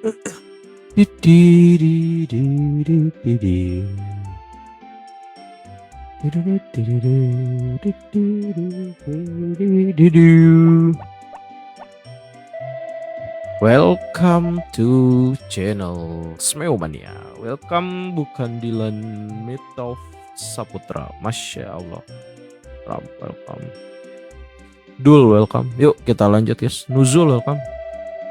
Welcome to channel Smeomania. Welcome bukan Dylan Mitov Saputra. Masya Allah. Welcome. Dul welcome. Yuk kita lanjut guys. Nuzul welcome.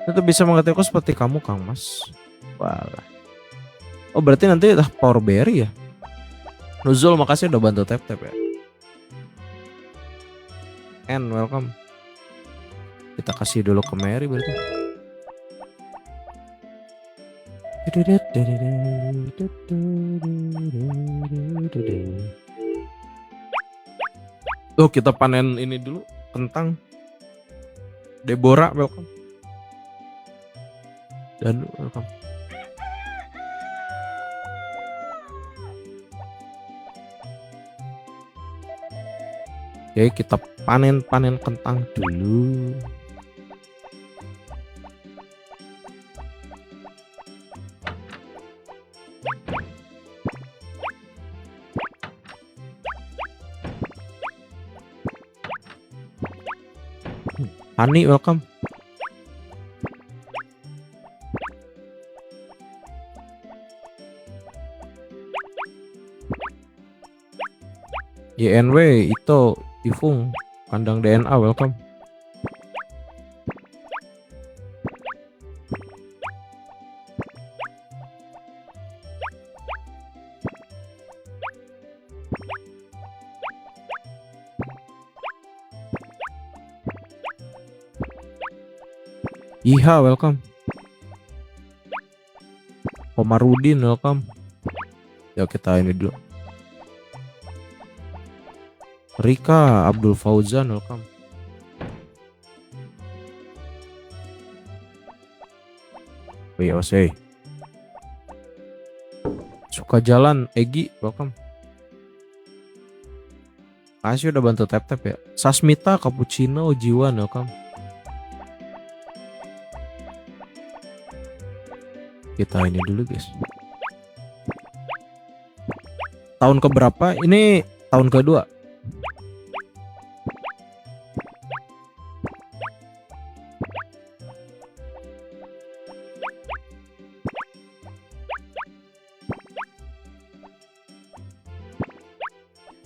Itu bisa mengerti aku seperti kamu Kang Mas. Walah. Oh berarti nanti dah Power Berry ya. Nuzul makasih udah bantu tap ya. And welcome. Kita kasih dulu ke Mary berarti. Oh kita panen ini dulu kentang. Deborah welcome. Dan welcome. Oke kita panen kentang dulu. Hani welcome. YNW itu Ifung kandang DNA welcome. Iha welcome. Komarudin welcome. Yuk kita ini dulu. Rika Abdul Fauzan welcome. WOC. Suka jalan Egi welcome. Kasih udah bantu tap ya. Sasmita Cappuccino Jiwan welcome. Kita ini dulu guys. Tahun keberapa? Ini tahun kedua.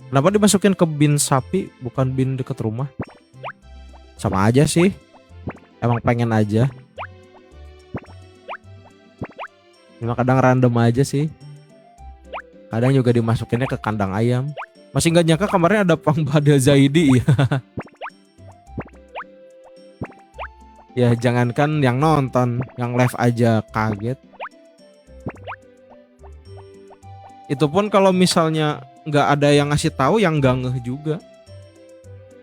Kenapa dimasukin ke bin sapi bukan bin deket rumah? Sama aja sih. Emang pengen aja. Memang kadang random aja sih. Kadang juga dimasukinnya ke kandang ayam. Masih nggak nyangka kemarin ada Pangbada Zaidi ya. Ya jangankan yang nonton, yang live aja kaget. Itu pun kalau misalnya nggak ada yang ngasih tahu, yang nggak ngeh juga.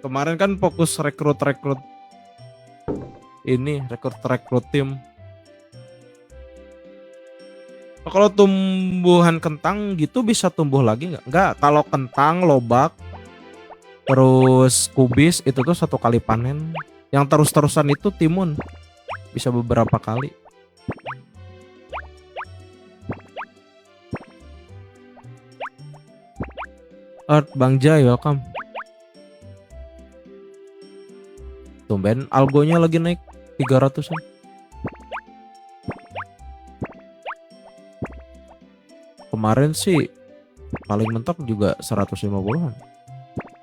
Kemarin kan fokus rekrut ini, rekrut tim. Kalau tumbuhan kentang gitu bisa tumbuh lagi nggak? Nggak. Kalau kentang, lobak, terus kubis itu tuh satu kali panen. Yang terus-terusan itu timun. Bisa beberapa kali. Earth Bang Jai welcome. Tumben algonya lagi naik 300-an. Kemarin sih paling mentok juga 150-an.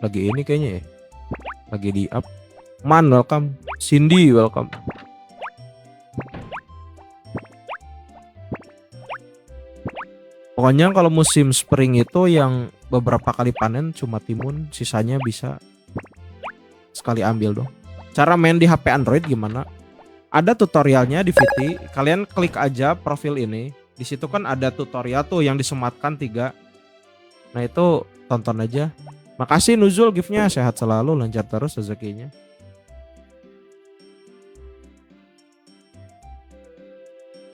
Lagi ini kayaknya ya. Lagi di up. Man welcome. Cindy welcome. Pokoknya kalau musim spring itu yang beberapa kali panen cuma timun, sisanya bisa sekali ambil dong. Cara main di HP Android gimana? Ada tutorialnya di VT. Kalian klik aja profil ini. Di situ kan ada tutorial tuh yang disematkan 3. Nah itu tonton aja. Makasih Nuzul giftnya, sehat selalu, lancar terus rezekinya.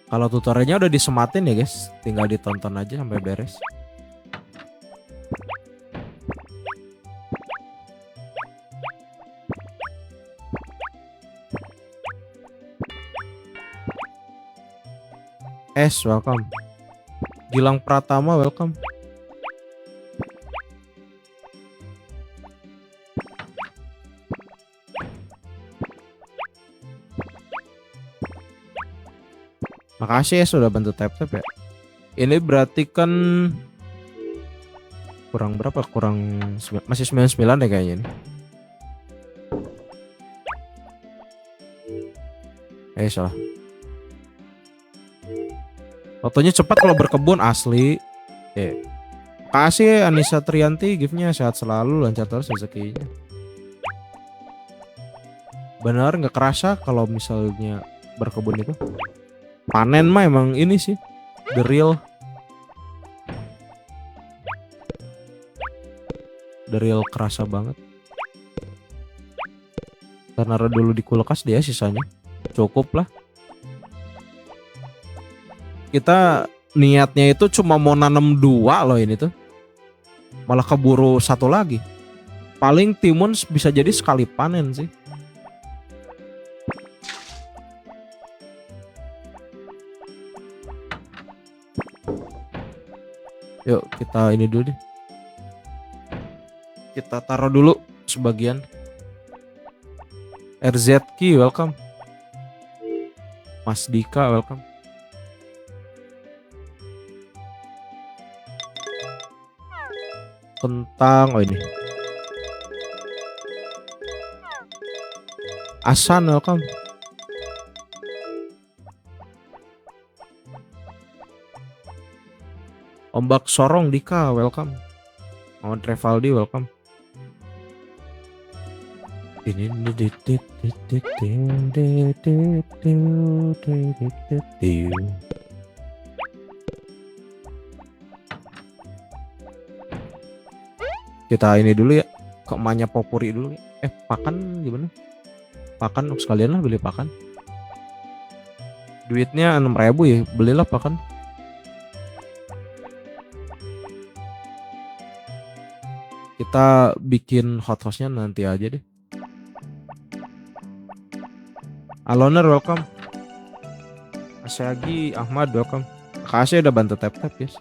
Kalau tutorialnya udah disematin ya guys, tinggal ditonton aja sampai beres. S welcome. Gilang Pratama welcome. Makasih ya sudah bantu tap-tap ya. Ini berarti kan kurang berapa? Kurang masih 99 deh kayaknya ini. Salah. Waktunya cepat kalau berkebun asli. Makasih Anissa Trianti, gift-nya sehat selalu, lancar terus rezekinya. Benar nggak kerasa kalau misalnya berkebun itu. Panen mah emang ini sih the real kerasa banget. Karena dulu di kulkas dia sisanya cukup lah. Kita niatnya itu cuma mau nanam 2 loh ini tuh, malah keburu 1 lagi. Paling timun bisa jadi sekali panen sih. Yuk kita ini dulu deh. Kita taruh dulu sebagian. RZK welcome. Mas Dika welcome. Kentang ini. Asan welcome. Ombak Sorong Dika welcome. Mohon Trevaldi welcome. Ini kita ini dulu ya, ke emaknya Popuri dulu. Pakan gimana? Pakan sekalian lah beli pakan. Duitnya 6.000 ya, belilah pakan. Kita bikin hot house-nya nanti aja deh. Aloner welcome. Asyagi Ahmad welcome. Makasih udah bantu tap-tap guys.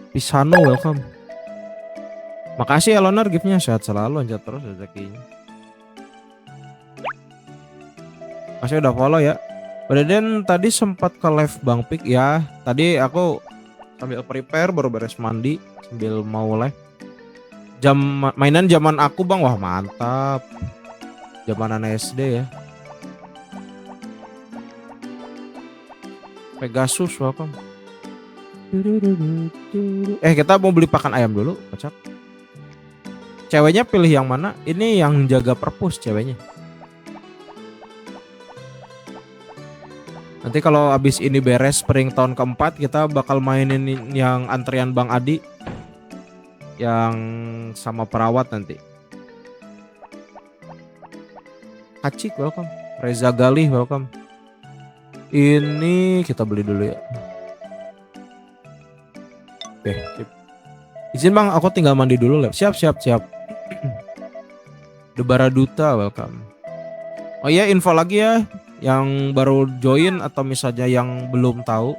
Pisano welcome. Makasih Aloner gift-nya, sehat selalu, lancar terus rezekinya. Makasih udah follow ya. Kemudian tadi sempat ke live Bang Pik ya. Tadi aku sambil prepare baru beres mandi sambil mau live. Mainan zaman aku Bang, wah mantap. Zamanan SD ya. Pegasus welcome. Kita mau beli pakan ayam dulu, kocak. Ceweknya pilih yang mana? Ini yang jaga perpus ceweknya. Nanti kalau abis ini beres spring tahun keempat, kita bakal mainin yang antrian Bang Adi. Yang sama perawat nanti. Kacik welcome. Reza Galih welcome. Ini kita beli dulu ya. Oke, izin Bang, aku tinggal mandi dulu. Siap. Debara Duta welcome. Oh iya, info lagi ya yang baru join atau misalnya yang belum tahu.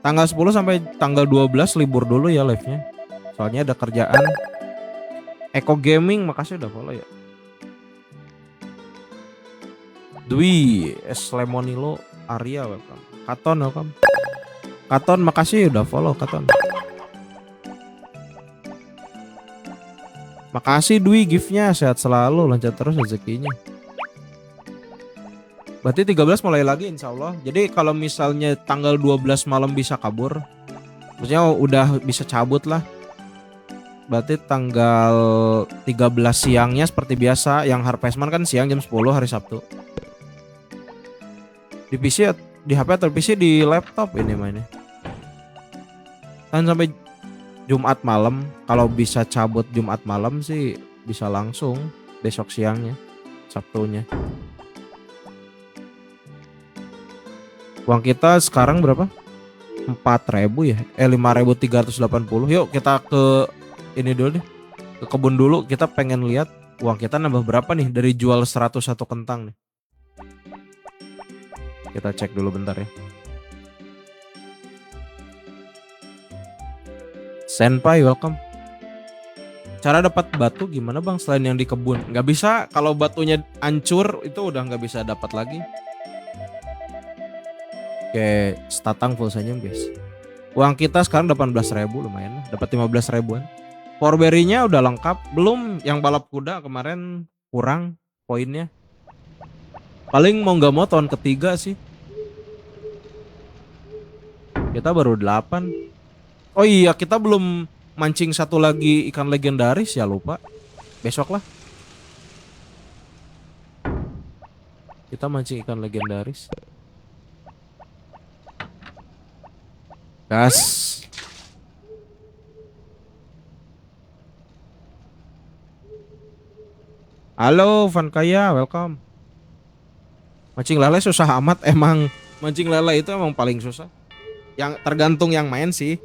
Tanggal 10 sampai tanggal 12 libur dulu ya live-nya. Soalnya ada kerjaan. Eko Gaming makasih udah follow ya. Dwi S Lemonilo Arya welcome. Katon welcome. Katon makasih udah follow Katon. Makasih Dwi gift-nya, sehat selalu, lancar terus rezekinya. Berarti 13 mulai lagi insya Allah. Jadi kalau misalnya tanggal 12 malam bisa kabur, maksudnya udah bisa cabut lah. Berarti tanggal 13 siangnya seperti biasa. Yang Harvestman kan siang jam 10 hari Sabtu. Di PC, di HP atau PC, di laptop ini mainnya. Kan sampai Jumat malam. Kalau bisa cabut Jumat malam sih bisa langsung besok siangnya, Sabtunya. Uang kita sekarang berapa? 4.000 ya? 5.380. Yuk kita ke ini dulu deh. Ke kebun dulu, kita pengen lihat uang kita nambah berapa nih dari jual 101 kentang nih. Kita cek dulu bentar ya. Senpai, welcome. Cara dapat batu gimana bang selain yang di kebun? Nggak bisa, kalau batunya hancur itu udah nggak bisa dapat lagi. Oke, statang full senyum guys. Uang kita sekarang 18.000 lumayan, dapat 15 ribuan. Forberry-nya udah lengkap, belum yang balap kuda kemarin kurang poinnya. Paling mau nggak mau tahun ketiga sih. Kita baru 8. Oh iya, kita belum mancing satu lagi ikan legendaris ya, lupa. Besok lah. Kita mancing ikan legendaris. Gas. Halo Van Kaya, welcome. Mancing lele susah amat emang. Mancing lele itu emang paling susah. Yang tergantung yang main sih.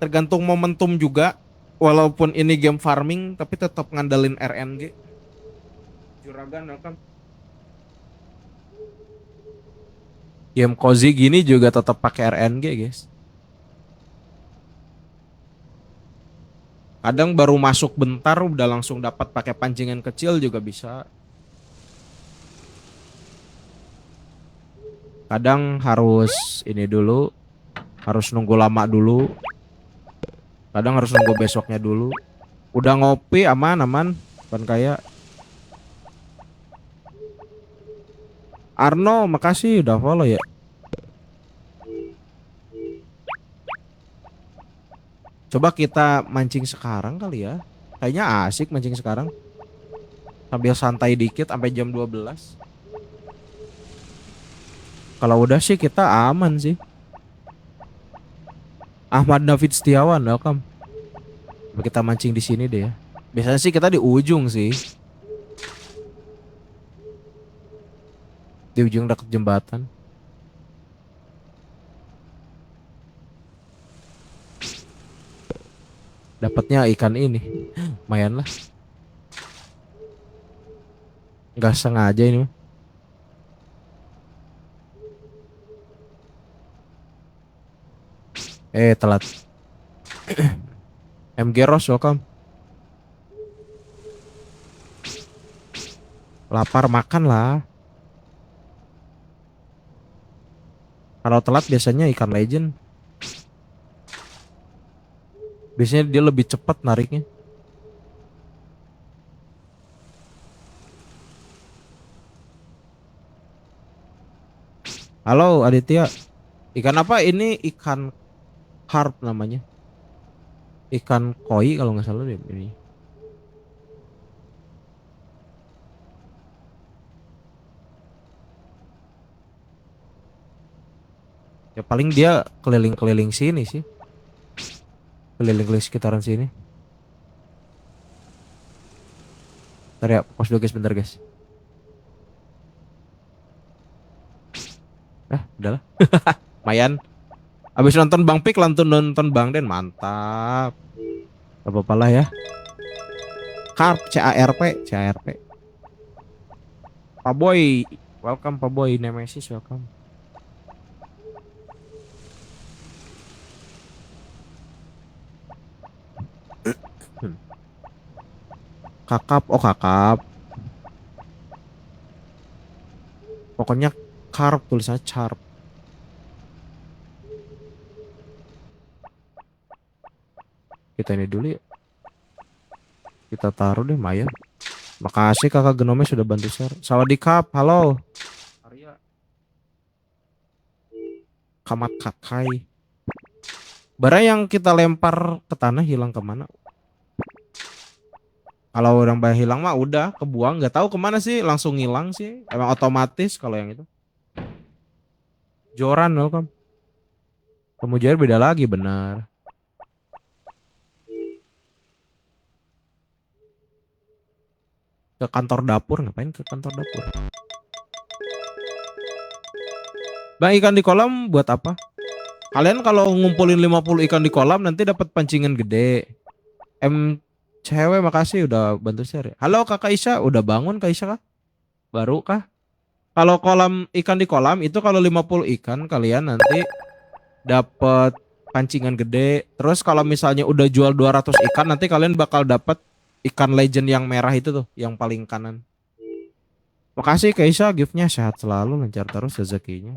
Tergantung momentum juga. Walaupun ini game farming tapi tetap ngandalin RNG. Juragan welcome. Game cozy gini juga tetap pakai RNG guys. Kadang baru masuk bentar udah langsung dapat pakai pancingan kecil juga bisa. Kadang harus ini dulu, harus nunggu lama dulu. Kadang harus nunggu besoknya dulu. Udah ngopi aman kan kayak Arno, makasih udah follow ya. Coba kita mancing sekarang kali ya. Kayaknya asik mancing sekarang. Sambil santai dikit sampai jam 12. Kalau udah sih kita aman sih. Ahmad David Setiawan, welcome. Coba kita mancing di sini deh ya. Biasanya sih kita di ujung sih. Di ujung dekat jembatan. Dapatnya ikan ini. Lumayan lah. Nggak sengaja ini mah. Telat. MG Ross welcome. Lapar makan lah. Kalau telat biasanya ikan legend. Biasanya dia lebih cepat nariknya. Halo Aditya. Ikan apa ini? Ikan carp namanya. Ikan koi kalau nggak salah deh ini. Ya paling dia keliling-keliling sini sih. Keliling-keliling sekitaran sini. Bentar ya, pause dulu guys, bentar guys. Udahlah. Mayan. Abis nonton Bang Pik, nonton Bang Den, mantap. Gak apa-apa lah ya. Carp, CARP. Pak Boy, welcome Pak Boy, Nemesis welcome. Kakap, oh kakap. Pokoknya carp, tulisannya carp. Kita ini dulu ya. Kita taruh deh Maya. Makasih kakak Genome sudah bantu share. Sawadikap, halo. Arya. Kamat kakai. Barang yang kita lempar ke tanah hilang kemana? Kalau orang bayar hilang mah udah kebuang, nggak tahu kemana sih, langsung hilang sih. Emang otomatis kalau yang itu. Joran welcome. Kemudian beda lagi benar. Ke kantor dapur, ngapain ke kantor dapur? Bang, ikan di kolam buat apa? Kalian kalau ngumpulin 50 ikan di kolam nanti dapat pancingan gede. Cewek makasih udah bantu share ya. Halo Kakak Isya, udah bangun Kak Isya kah? Baru kah? Kalau kolam ikan di kolam itu kalau 50 ikan kalian nanti dapat pancingan gede. Terus kalau misalnya udah jual 200 ikan, nanti kalian bakal dapat ikan legend yang merah itu tuh, yang paling kanan. Makasih Kaisa, giftnya sehat selalu, lancar terus rezekinya.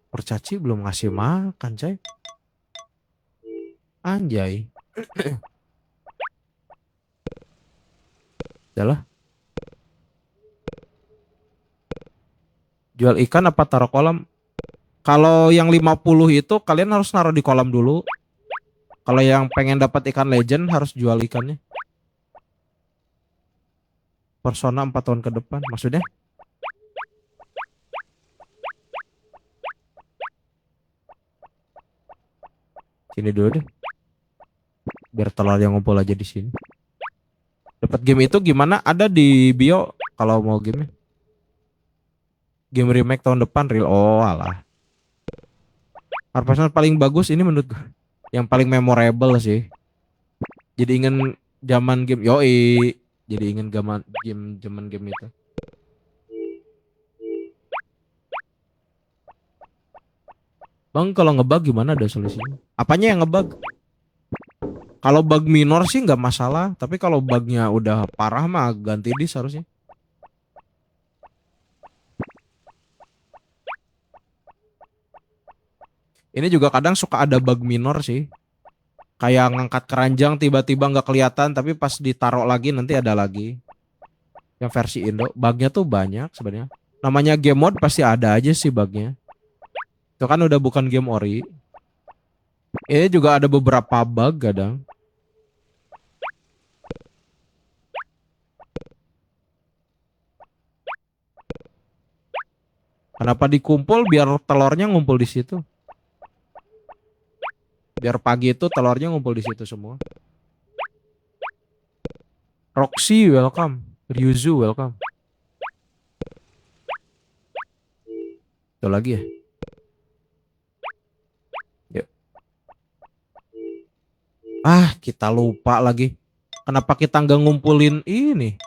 Percaci belum ngasih makan, coy. Anjay. Udah. Jual ikan apa taruh kolam? Kalau yang 50 itu kalian harus naruh di kolam dulu. Kalau yang pengen dapat ikan legend harus jual ikannya. Persona 4 tahun ke depan. Maksudnya? Sini dulu deh. Biar telur yang ngumpul aja di sini. Dapat game itu gimana? Ada di bio kalau mau game. Game remake tahun depan real. Oh alah. Harvest paling bagus ini menurut gue. Yang paling memorable sih. Jadi ingin zaman game. Yoi. Jadi ingin zaman game itu. Bang kalau ngebug gimana ada solusinya? Apanya yang ngebug? Kalau bug minor sih nggak masalah, tapi kalau bugnya udah parah mah ganti disk harusnya. Ini juga kadang suka ada bug minor sih. Kayak ngangkat keranjang tiba-tiba nggak kelihatan, tapi pas ditaruh lagi nanti ada lagi. Yang versi Indo, bugnya tuh banyak sebenarnya. Namanya game mode pasti ada aja sih bugnya. Itu kan udah bukan game ori. Ini juga ada beberapa bug kadang. Kenapa dikumpul biar telurnya ngumpul di situ? Biar pagi itu telurnya ngumpul di situ semua. Roxy welcome. Ryuzu welcome. Itu lagi ya. Yuk. Ah, kita lupa lagi. Kenapa kita nggak ngumpulin ini?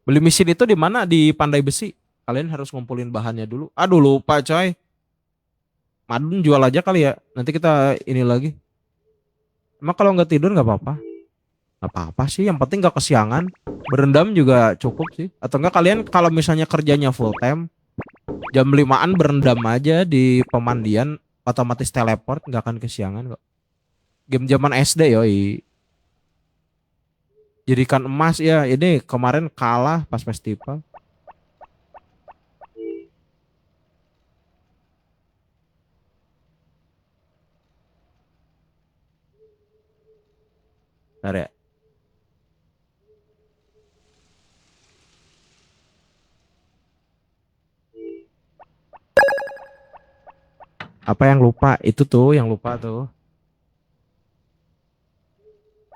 Beli mesin itu di mana? Di Pandai Besi. Kalian harus ngumpulin bahannya dulu. Aduh lupa coy. Madun jual aja kali ya. Nanti kita ini lagi. Emang kalau nggak tidur nggak apa-apa? Nggak apa-apa sih. Yang penting nggak kesiangan. Berendam juga cukup sih. Atau enggak kalian kalau misalnya kerjanya full time, jam 5-an berendam aja di pemandian, otomatis teleport, nggak akan kesiangan kok. Game zaman SD yoi. Jadikan emas ya. Ini kemarin kalah pas festival. Bentar ya. Apa yang lupa? Itu tuh yang lupa tuh.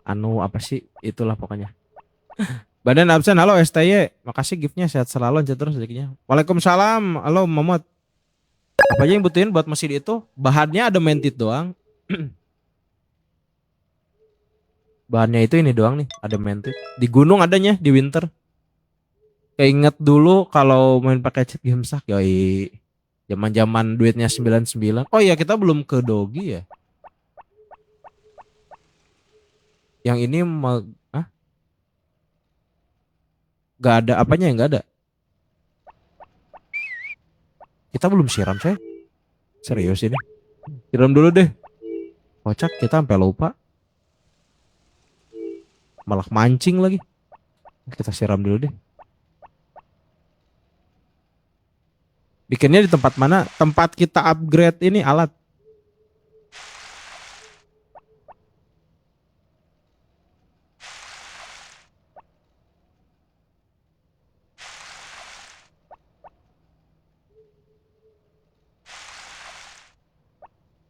Anu apa sih? Itulah pokoknya. Badan absen. Halo STY. Makasih giftnya sehat selalu aja terus rezekinya. Waalaikumsalam. Halo Momot. Apa aja yang butuhin buat mesin itu? Bahannya ada mentit doang. Bahannya itu ini doang nih. Ada mentit. Di gunung adanya di winter. Keinget dulu kalau main pakai cheat game sak. Yoi. Zaman-zaman duitnya 99. Oh iya kita belum ke Dogi ya. Yang ini ah? Gak ada apanya yang gak ada. Kita belum siram saya. Serius ini. Siram dulu deh. Kocak kita sampai lupa. Malah mancing lagi. Kita siram dulu deh. Bikinnya di tempat mana? Tempat kita upgrade ini alat.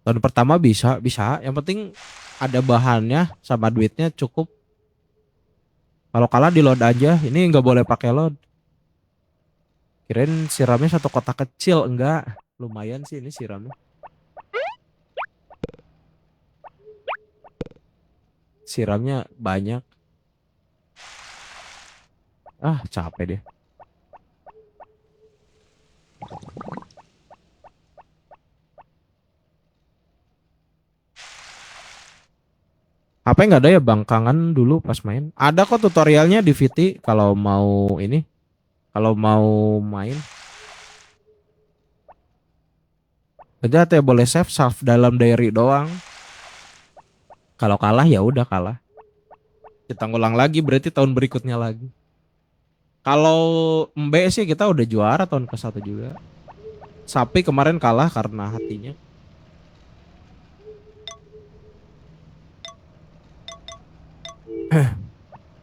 Tahun pertama bisa. Yang penting ada bahannya sama duitnya cukup. Kalau kalah di load aja. Ini nggak boleh pakai load. Kirain siramnya satu kotak kecil. Enggak. Lumayan sih ini siramnya. Siramnya banyak. Ah capek deh. HP nggak ada ya Bang? Kangen dulu pas main. Ada kok tutorialnya di VT kalau mau ini, kalau mau main. Jadi hati boleh save dalam diary doang. Kalau kalah ya udah kalah. Kita ngulang lagi berarti tahun berikutnya lagi. Kalau Mbe sih kita udah juara tahun ke-1 juga. Sapi kemarin kalah karena hatinya.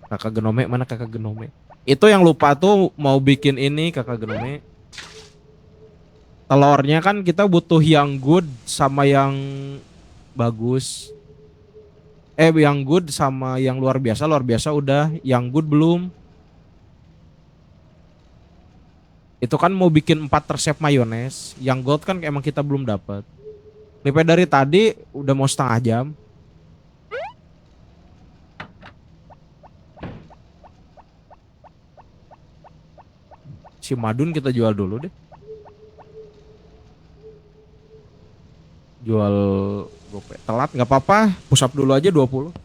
Kakak Genome mana kakak Genome? Itu yang lupa tuh mau bikin ini kakak Genome. Telurnya kan kita butuh yang good sama yang bagus. Yang good sama yang luar biasa. Luar biasa udah, yang good belum. Itu kan mau bikin 4 resep mayones. Yang gold kan emang kita belum dapat. Lipat dari tadi udah mau setengah jam. Si Madun kita jual dulu deh. Jual gope. Telat nggak apa-apa. Push up dulu aja 20.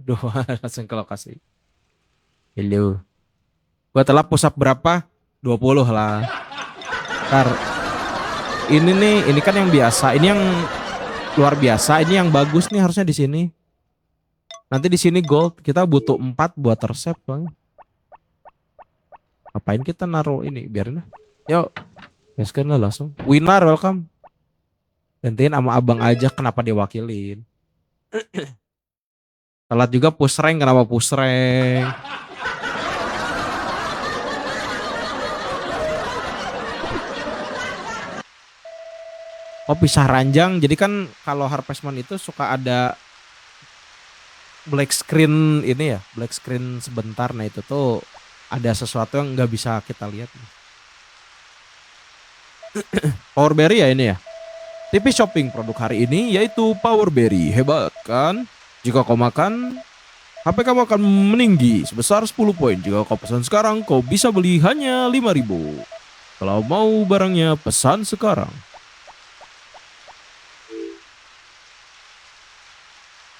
Duh, langsung ke lokasi. Hello. Gua telat push up berapa? 20 lah. Ntar ini nih, ini kan yang biasa, ini yang luar biasa, ini yang bagus nih harusnya di sini. Nanti di sini gold, kita butuh 4 buat resep, Bang. Ngapain kita naruh ini? Biarin lah. Yuk, gaskan lah langsung. Winner, welcome. Gantiin sama abang aja, kenapa diwakilin? Telat juga push rank, kenapa push rank? Oh pisah ranjang, jadi kan kalau Harvestman itu suka ada black screen ini ya, black screen sebentar. Nah itu tuh ada sesuatu yang nggak bisa kita lihat. Powerberry ya ini ya. TV shopping produk hari ini yaitu Powerberry. Hebat kan? Jika kau makan, HP kamu akan meninggi sebesar 10 poin. Jika kau pesan sekarang, kau bisa beli hanya 5.000. Kalau mau barangnya, pesan sekarang.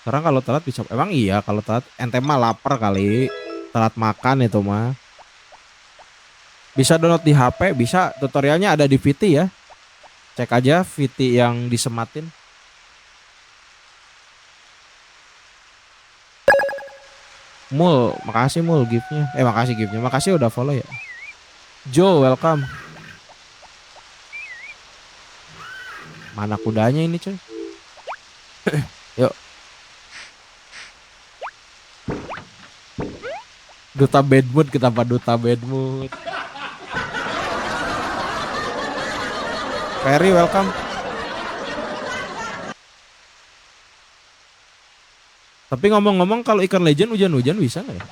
Sekarang kalau telat bisa, emang iya kalau telat, ente mah lapar kali. Telat makan itu mah. Bisa download di HP, bisa tutorialnya ada di VT ya. Cek aja VT yang disematin. Mul, makasih Mul giftnya. Makasih giftnya. Makasih udah follow ya. Joe, welcome. Mana kudanya ini coy? Yuk. Duta bad mood, kenapa duta bad mood? Ferry, welcome. Tapi ngomong-ngomong kalau ikan legend hujan-hujan bisa nggak ya?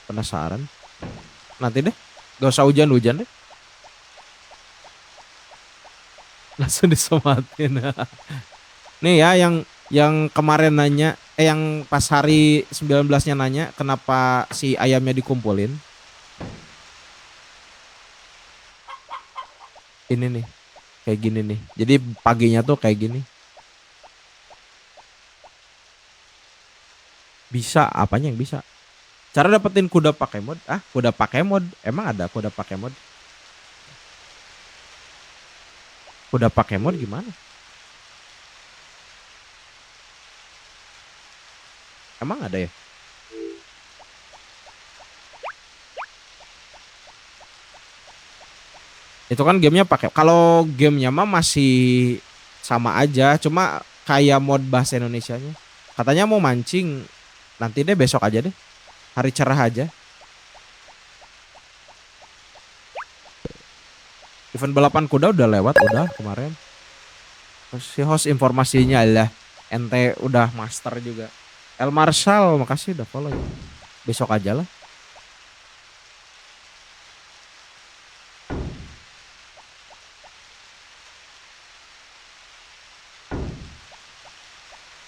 Penasaran. Nanti deh. Gak usah hujan-hujan deh. Langsung disematin. Nih ya yang kemarin nanya, yang pas hari 19-nya nanya kenapa si ayamnya dikumpulin. Ini nih, kayak gini nih. Jadi paginya tuh kayak gini. Bisa, apanya yang bisa? Cara dapetin kuda pakai mod? Kuda pakai mod. Emang ada kuda pakai mod? Kuda pakai mod gimana? Emang ada ya? Itu kan gamenya pakai. Kalau gamenya mah masih sama aja, cuma kayak mod bahasa Indonesianya. Katanya mau mancing, nanti deh besok aja deh. Hari cerah aja. Event balapan kuda udah lewat udah kemarin. Terus si host informasinya adalah ente udah master juga. El Marshal, makasih udah follow ya. Besok aja lah.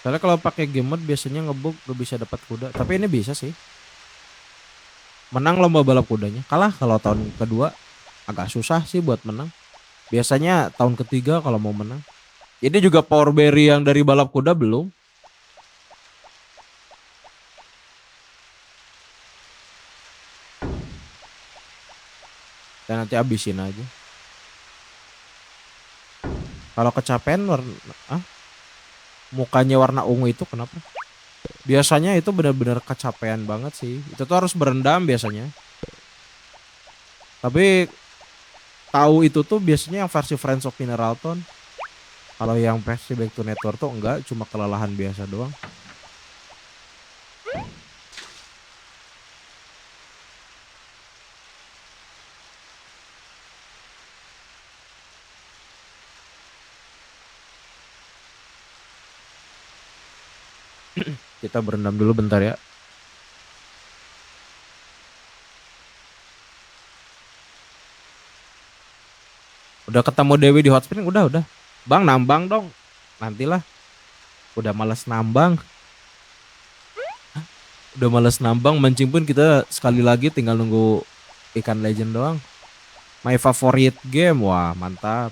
Soalnya kalau pakai game mode biasanya ngebug gak bisa dapat kuda. Tapi ini bisa sih. Menang lomba balap kudanya. Kalah kalau tahun kedua agak susah sih buat menang. Biasanya tahun ketiga kalau mau menang. Ini juga power berry yang dari balap kuda belum. Dan nanti abisin aja. Kalau kecapean mukanya warna ungu itu kenapa? Biasanya itu benar-benar kecapean banget sih. Itu tuh harus berendam biasanya. Tapi tahu itu tuh biasanya yang versi Friends of Mineralton. Kalau yang versi Back to Network tuh enggak, cuma kelelahan biasa doang. Kita berendam dulu bentar ya. Udah ketemu Dewi di hot spring, udah. Bang nambang dong. Nantilah. Udah males nambang. Udah males nambang, mancing pun kita sekali lagi tinggal nunggu ikan legend doang. My favorite game, wah mantap.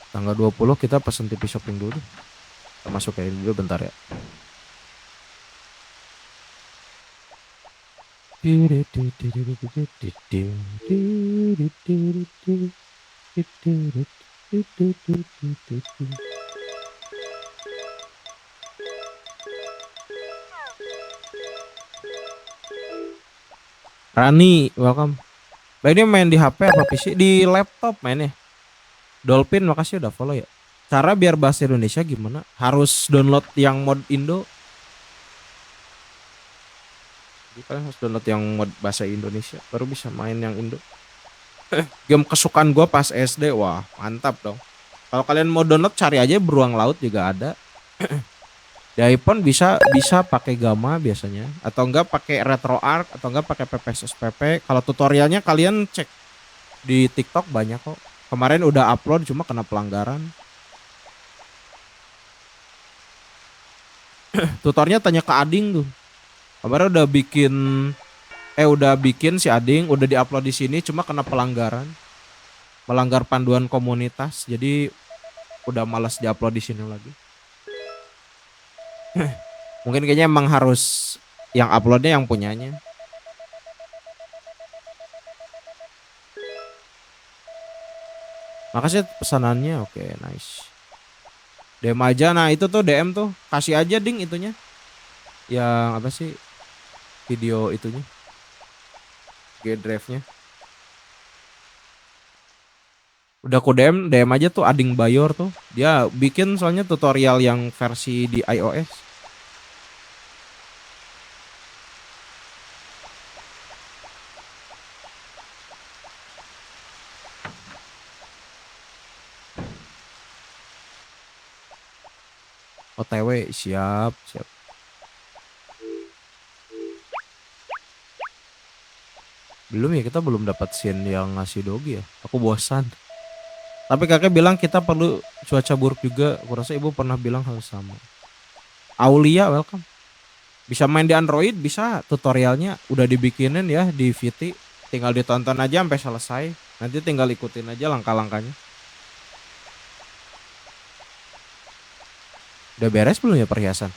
Tanggal 20 kita pesen TV shopping dulu. Kita masuk kayak dulu bentar ya. Rani, welcome. Bah ini main di HP apa PC? Di laptop mainnya. Dolphin, makasih udah follow ya. Cara biar bahasa Indonesia gimana? Harus download yang mod Indo. Kalian harus download yang mod bahasa Indonesia baru bisa main yang Indo. Game kesukaan gue pas SD, wah mantap dong. Kalau kalian mau download cari aja Beruang Laut juga ada. Di iPhone bisa pakai Gamma biasanya, atau enggak pakai RetroArch, atau enggak pakai PPSSPP. Kalau tutorialnya kalian cek di TikTok banyak kok. Kemarin udah upload cuma kena pelanggaran. Tutornya tanya ke Ading tuh. Kemarin udah bikin si Ading, udah diupload di sini cuma kena pelanggaran. Melanggar panduan komunitas. Jadi udah malas diupload di sini lagi. Mungkin kayaknya emang harus yang uploadnya yang punyanya. Makasih pesanannya, oke nice. DM aja, nah itu tuh DM tuh kasih aja ding itunya. Yang apa sih video itunya, G-Drive-nya. Udah aku DM aja tuh Ading Bayor tuh. Dia bikin soalnya tutorial yang versi di iOS. OTW, siap. Belum ya, kita belum dapat scene yang ngasih dogi ya. Aku bosan. Tapi kakek bilang kita perlu cuaca buruk juga. Aku rasa ibu pernah bilang hal sama. Aulia, welcome. Bisa main di Android, bisa. Tutorialnya udah dibikinin ya di VT. Tinggal ditonton aja sampai selesai. Nanti tinggal ikutin aja langkah-langkahnya. Udah beres belum ya perhiasan?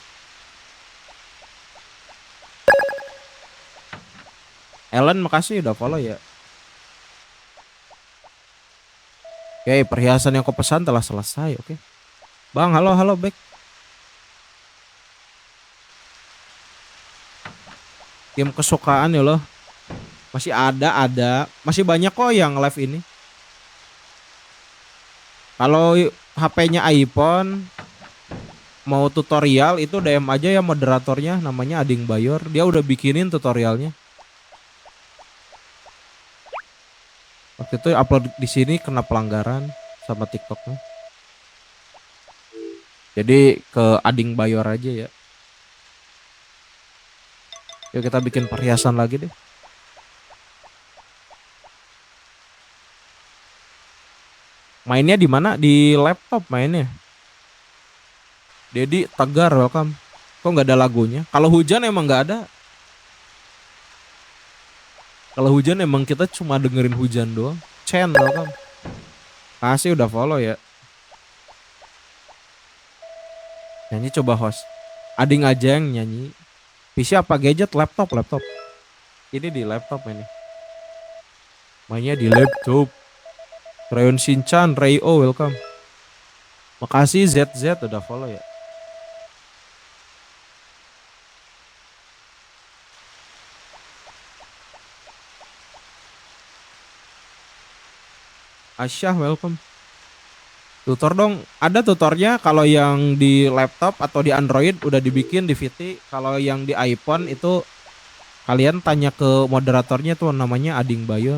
Ellen makasih udah follow ya. Oke, perhiasan yang kau pesan telah selesai. Oke. Bang, halo back. Game kesukaan ya loh. Masih ada. Masih banyak kok yang live ini. Kalau HP-nya iPhone mau tutorial itu DM aja ya moderatornya, namanya Ading Bayor. Dia udah bikinin tutorialnya. Waktu itu upload di sini kena pelanggaran sama TikToknya. Jadi ke Ading Bayor aja ya. Yuk kita bikin perhiasan lagi deh. Mainnya di mana? Di laptop mainnya. Dedi Tegar welcome. Kok nggak ada lagunya? Kalau hujan emang nggak ada. Kalau hujan emang kita cuma dengerin hujan doang. Chen welcome. Kasih udah follow ya. Nyanyi coba host. Ading aja yang nyanyi. PC apa gadget? Laptop, laptop. Ini di laptop ini. Mainnya di laptop. Crayon Shinchan, Rayo welcome. Makasih ZZ udah follow ya. Asyah welcome. Tutor dong, ada tutornya kalau yang di laptop atau di Android udah dibikin di VT. Kalau yang di iPhone itu kalian tanya ke moderatornya tuh namanya Ading Bayor.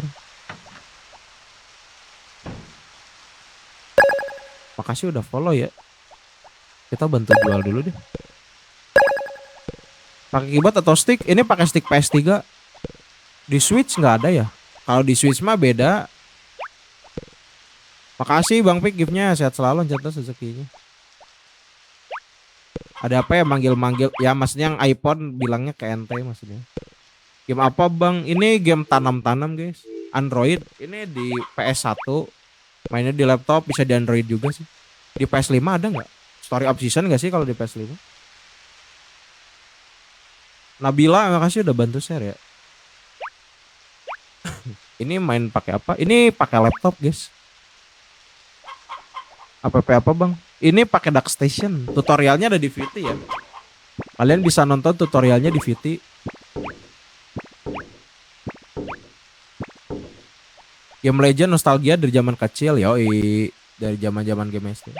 Makasih udah follow ya. Kita bantu jual dulu deh. Pakai keyboard atau stick? Ini pakai stick PS3. Di Switch nggak ada ya? Kalau di Switch mah beda. Makasih Bang Pik giftnya, sehat selalu catat rezekinya. Ada apa ya manggil-manggil? Ya maksudnya yang iPhone bilangnya ke ente maksudnya. Game apa Bang? Ini game tanam-tanam guys. Android. Ini di PS1. Mainnya di laptop, bisa di Android juga sih. Di PS5 ada nggak? Story of Season nggak sih kalau di PS5? Nabila, makasih udah bantu share ya. Ini main pakai apa? Ini pakai laptop guys. App apa Bang? Ini pakai DuckStation. Tutorialnya ada di VT ya. Kalian bisa nonton tutorialnya di VT. Game Legend nostalgia dari zaman kecil, yoi, dari zaman-zaman game SD.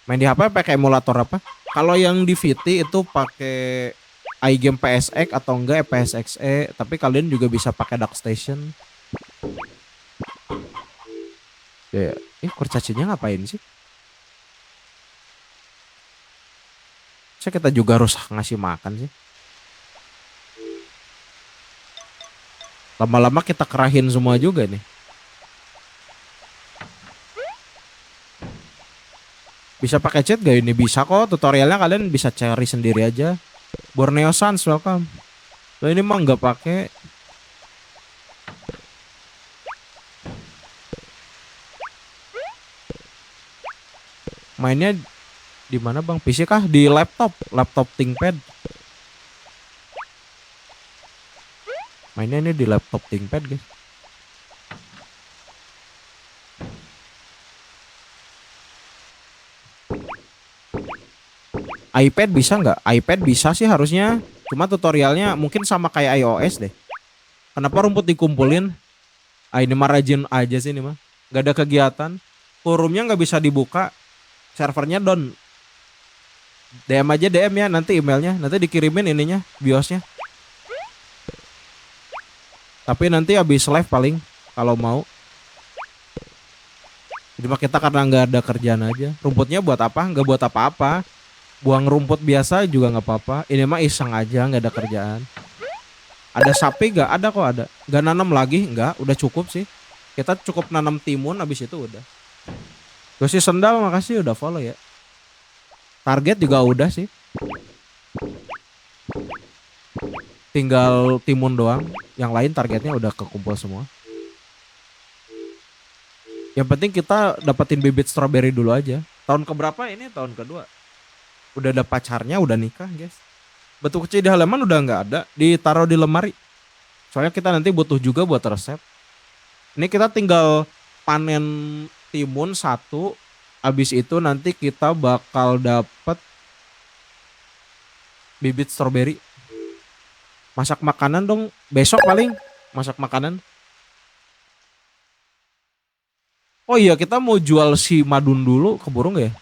Main di HP pakai emulator apa? Kalau yang di VT itu pakai iGame PSX atau enggak PSXE, tapi kalian juga bisa pakai DuckStation. Ya, kurcacinya ngapain sih? Kita juga harus ngasih makan sih. Lama-lama kita kerahin semua juga nih. Bisa pakai chat gak ini? Bisa kok, tutorialnya kalian bisa cari sendiri aja. Borneo Sans welcome. Loh ini mah nggak pakai. Mainnya di mana Bang? PC kah? Di laptop, laptop ThinkPad. Mainnya ini di laptop ThinkPad guys. iPad bisa nggak? iPad bisa sih harusnya. Cuma tutorialnya mungkin sama kayak iOS deh. Kenapa rumput dikumpulin? Ah ini mah rajin aja sih ini mah. Gak ada kegiatan. Forumnya nggak bisa dibuka. Servernya down. DM aja DM ya nanti emailnya. Nanti dikirimin ininya biosnya. Tapi nanti habis live paling kalau mau. Jadi mah kita karena nggak ada kerjaan aja. Rumputnya buat apa? Nggak buat apa-apa. Buang rumput biasa juga nggak apa-apa. Ini mah iseng aja nggak ada kerjaan. Ada sapi nggak? Ada kok ada. Nggak nanam lagi? Nggak. Udah cukup sih. Kita cukup nanam timun habis itu udah. Gue sih sendal makasih udah follow ya. Target juga udah sih. Tinggal timun doang. Yang lain targetnya udah kekumpul semua. Yang penting kita dapetin bibit strawberry dulu aja. Tahun keberapa ini? Tahun kedua. Udah ada pacarnya, udah nikah guys. Batu kecil di halaman udah nggak ada. Ditaruh di lemari. Soalnya kita nanti butuh juga buat resep. Ini kita tinggal panen timun satu. Abis itu nanti kita bakal dapet bibit strawberry. Masak makanan dong. Besok paling masak makanan. Oh iya kita mau jual si madun dulu, keburu gak ya?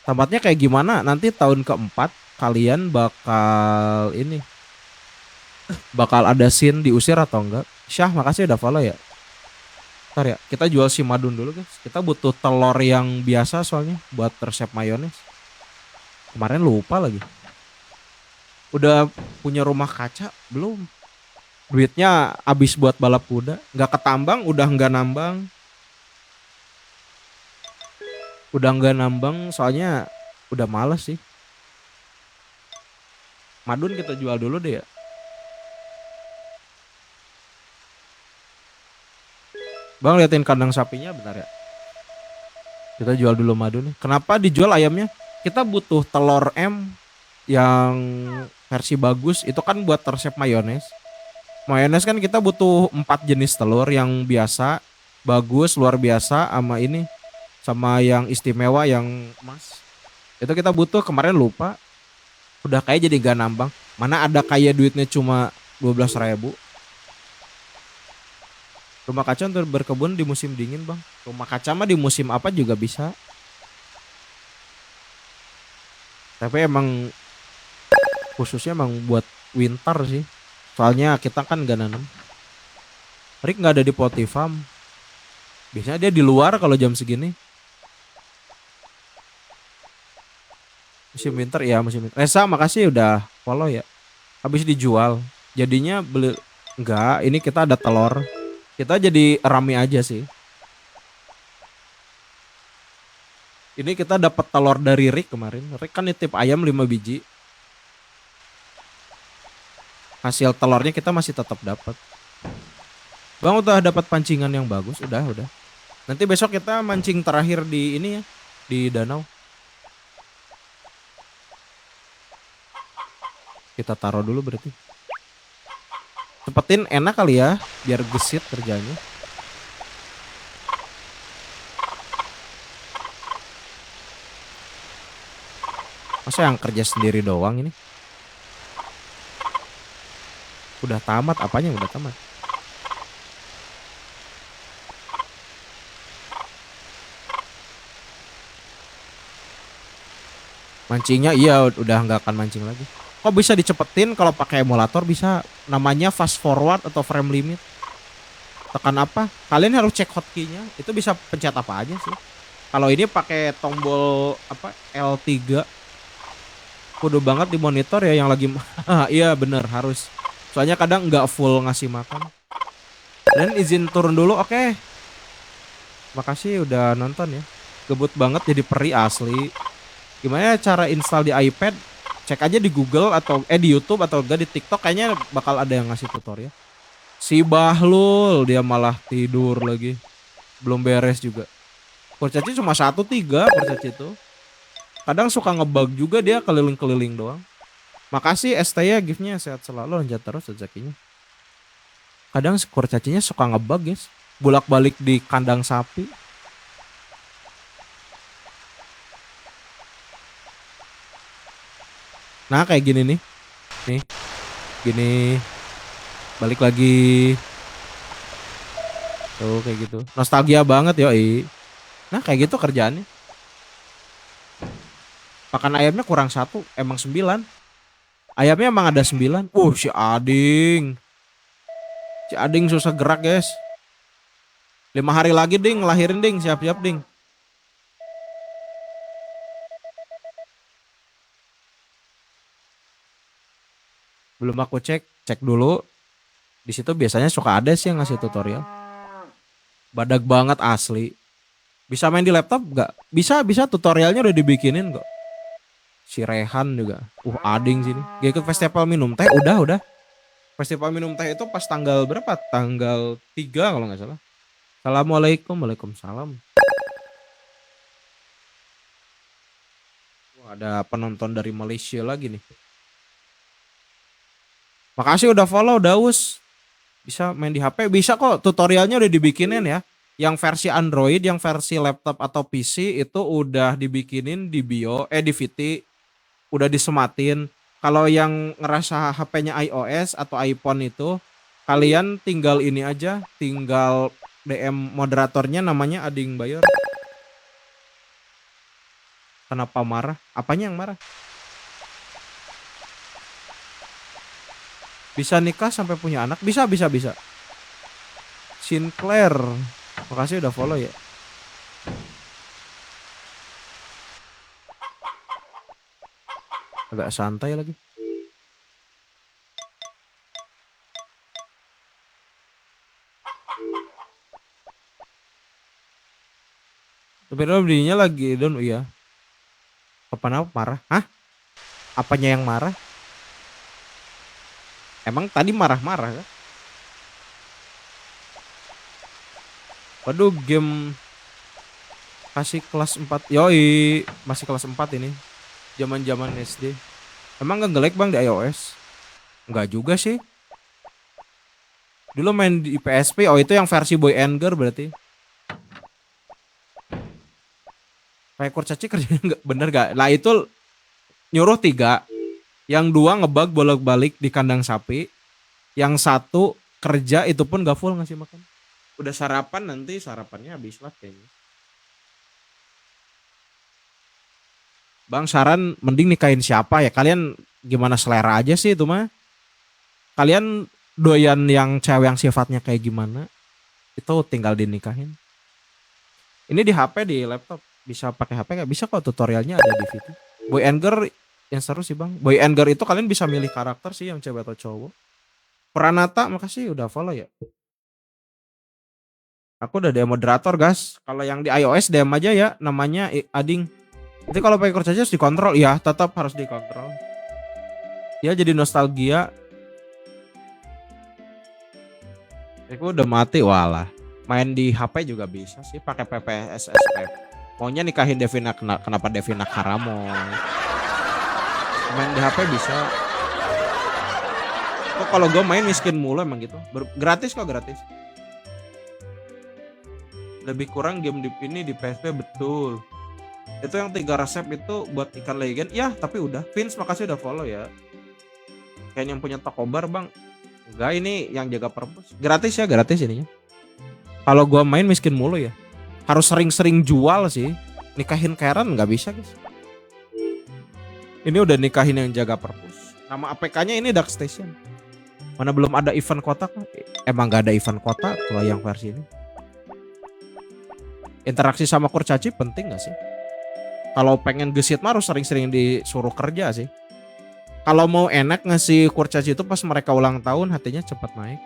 Tempatnya kayak gimana? Nanti tahun keempat kalian bakal ini. Bakal ada scene diusir atau enggak? Syah makasih udah follow ya. Ntar ya kita jual si madun dulu guys. Kita butuh telur yang biasa soalnya buat resep mayones. Kemarin lupa lagi. Udah punya rumah kaca belum? Duitnya habis buat balap kuda, nggak ketambang, udah nggak nambang soalnya udah males sih. Madun kita jual dulu deh ya. Bang liatin kandang sapinya bentar ya. Kita jual dulu madun. Kenapa dijual ayamnya? Kita butuh telur M yang versi bagus. Itu kan buat resep mayones. Mayones kan kita butuh 4 jenis telur yang biasa, bagus, luar biasa, sama ini, sama yang istimewa yang emas. Itu kita butuh kemarin lupa. Udah kayak jadi gak nambang. Mana ada kayak duitnya cuma 12.000. Rumah kaca untuk berkebun di musim dingin bang. Rumah kaca mah di musim apa juga bisa. Tapi emang khususnya emang buat winter sih. Soalnya kita kan gak nanam. Rick nggak ada di Potifam. Biasanya dia di luar kalau jam segini. Musim winter ya musim winter. Resa makasih udah follow ya. Habis dijual. Jadinya beli enggak. Ini kita ada telur. Kita jadi rame aja sih. Ini kita dapat telur dari Rick kemarin. Rick kan nitip ayam 5 biji. Hasil telurnya kita masih tetap dapat. Bang udah dapat pancingan yang bagus, udah. Nanti besok kita mancing terakhir di ini ya, di danau. Kita taruh dulu berarti. Cepetin enak kali ya, biar gesit kerjanya. Masa yang kerja sendiri doang ini? Udah tamat, apanya udah tamat? Mancingnya iya udah nggak akan mancing lagi. Kok bisa dicepetin kalau pakai emulator bisa namanya fast forward atau frame limit. Tekan apa? Kalian harus cek hotkey-nya. Itu bisa pencet apa aja sih. Kalau ini pakai tombol apa L3 kudu banget di monitor ya yang lagi iya bener harus. Soalnya kadang nggak full ngasih makan. Dan izin turun dulu. Oke. Makasih udah nonton ya. Gebut banget jadi peri asli. Gimana cara install di iPad? Cek aja di Google atau di YouTube atau enggak di TikTok kayaknya bakal ada yang ngasih tutorial. Si Bahlul dia malah tidur lagi. Belum beres juga. Kurcaci cuma 1-3 kurcaci itu. Kadang suka ngebug juga dia keliling-keliling doang. Makasih ST ya giftnya sehat selalu lanjut terus rezekinya. Kadang kurcacinya suka ngebug guys. Bolak-balik di kandang sapi. Nah kayak gini nih. Nih. Gini. Balik lagi. Tuh kayak gitu. Nostalgia banget yoi. Nah kayak gitu kerjaannya. Pakan ayamnya kurang 1. Emang 9. Ayamnya emang ada 9. Si Ading. Si Ading susah gerak guys. 5 hari lagi ding ngelahirin ding. Siap-siap ding. Belum aku cek. Cek dulu. Di situ biasanya suka ada sih yang ngasih tutorial. Badak banget asli. Bisa main di laptop gak? Bisa tutorialnya udah dibikinin kok. Si Rehan juga. Ading sini. Gak ikut festival minum teh. Udah. Festival minum teh itu pas tanggal berapa? Tanggal 3 kalau nggak salah. Assalamualaikum. Waalaikumsalam. Ada penonton dari Malaysia lagi nih. Makasih udah follow Daus. Bisa main di HP. Bisa kok tutorialnya udah dibikinin ya. Yang versi Android, yang versi laptop atau PC itu udah dibikinin di bio. Di VT. Udah disematin. Kalau yang ngerasa HP-nya iOS atau iPhone itu. Kalian tinggal ini aja. Tinggal DM moderatornya namanya Ading Bayor. Kenapa marah? Apanya yang marah? Bisa nikah sampai punya anak? Bisa. Sinclair. Makasih udah follow ya. Agak santai lagi. Tapi dirinya lagi down, iya. Kapan apa marah? Hah? Apanya yang marah? Emang tadi marah-marah kan? Waduh, game kasih kelas 4. Yoi, masih kelas 4 ini. Zaman-zaman SD. Emang nggak nge-lag bang di iOS? Nggak juga sih. Dulu main di PSP, oh itu yang versi Boy and Girl berarti. Kayak kurcaci kerjanya nggak bener gak? Lah itu nyuruh 3, yang 2 ngebug bolak-balik di kandang sapi, yang 1 kerja itu pun gak full ngasih makan. Udah sarapan nanti sarapannya habis lah kayaknya. Bang saran mending nikahin siapa ya? Kalian gimana selera aja sih itu mah. Kalian doyan yang cewek yang sifatnya kayak gimana? Itu tinggal dinikahin. Ini di HP di laptop bisa pakai HP nggak? Bisa kok, tutorialnya ada di situ. Boy and Girl yang seru sih bang. Boy and Girl itu kalian bisa milih karakter sih yang cewek atau cowok. Pranata makasih udah follow ya. Aku udah DM moderator guys. Kalau yang di iOS DM aja ya, namanya Ading. Jadi kalau pakai kurcaci harus dikontrol ya, tetap harus dikontrol. Ya jadi nostalgia. Aku udah mati walah. Main di HP juga bisa sih pakai PPSSP. Maunya nikahin Devina, kenapa Devina Karamo? Main di HP bisa. Kok kalau gue main miskin mulu emang gitu. Gratis kok, gratis. Lebih kurang game di ini di PSP betul. Itu yang 3 resep itu buat ikan legend. Ya tapi udah. Vince makasih udah follow ya. Kayak yang punya Takobar bang. Enggak, ini yang jaga perpus. Gratis ya, gratis ininya. Kalau gua main miskin mulu ya. Harus sering-sering jual sih. Nikahin Karen nggak bisa guys. Ini udah nikahin yang jaga perpus. Nama APK-nya ini Dark Station. Mana belum ada event kotak? Emang nggak ada event kotak kalau yang versi ini. Interaksi sama kurcaci penting nggak sih? Kalau pengen gesit mah harus sering-sering disuruh kerja sih. Kalau mau enak ngasih kurcaci itu pas mereka ulang tahun, hatinya cepat naik.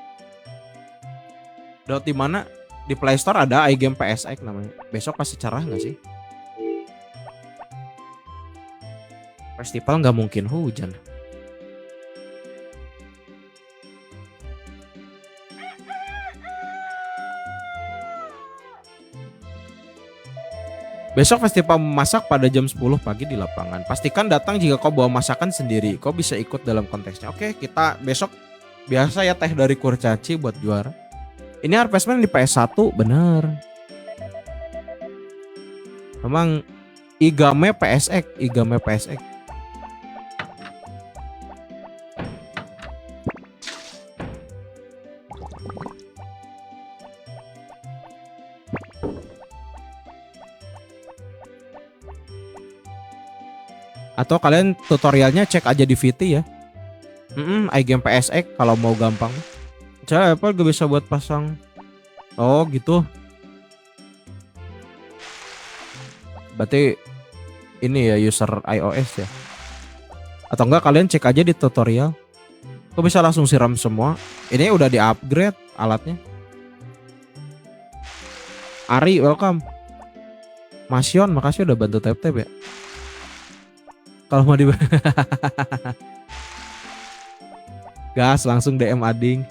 Download di mana? Di Play Store ada iGame PSX namanya. Besok pasti cerah nggak sih? Festival nggak mungkin hujan. Besok festival memasak pada jam 10 pagi di lapangan. Pastikan datang jika kau bawa masakan sendiri. Kau bisa ikut dalam konteksnya. Oke, kita besok biasa ya teh dari kurcaci buat juara. Ini Harvestman di PS1, bener. Memang Igame PSX, Igame PSX. Atau kalian tutorialnya cek aja di VT ya. iGame PSX kalau mau gampang. Cara apa gak bisa buat pasang. Oh gitu. Berarti ini ya user iOS ya. Atau enggak kalian cek aja di tutorial. Kok bisa langsung siram semua. Ini udah di upgrade alatnya. Ari welcome. Masion makasih udah bantu tap-tap ya. Kalau mau di gas langsung DM Ading.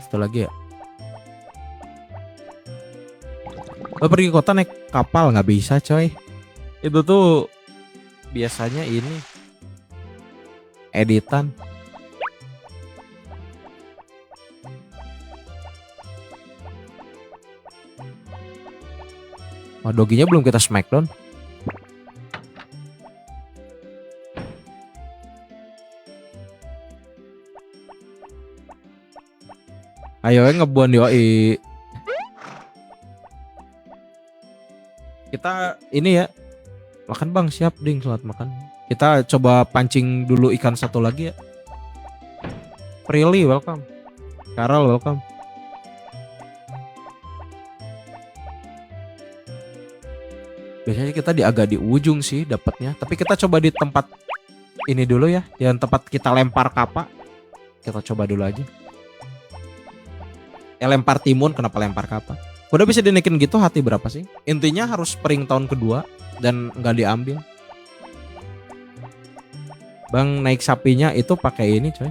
Satu lagi ya. Lo pergi kota naik kapal nggak bisa coy. Itu tuh biasanya ini editan. Oh, doginya belum kita smackdown. Ayo ngebuan yoi. Kita ini ya. Makan bang, siap ding, selamat makan. Kita coba pancing dulu ikan satu lagi ya. Prilly welcome. Carol welcome. Biasanya kita agak di ujung sih dapatnya. Tapi kita coba di tempat ini dulu ya, yang tempat kita lempar kapak. Kita coba dulu aja. Lempar timun, kenapa lempar kapak? Udah bisa dinaikin gitu hati berapa sih? Intinya harus spring tahun kedua dan nggak diambil. Bang naik sapinya itu pakai ini coy.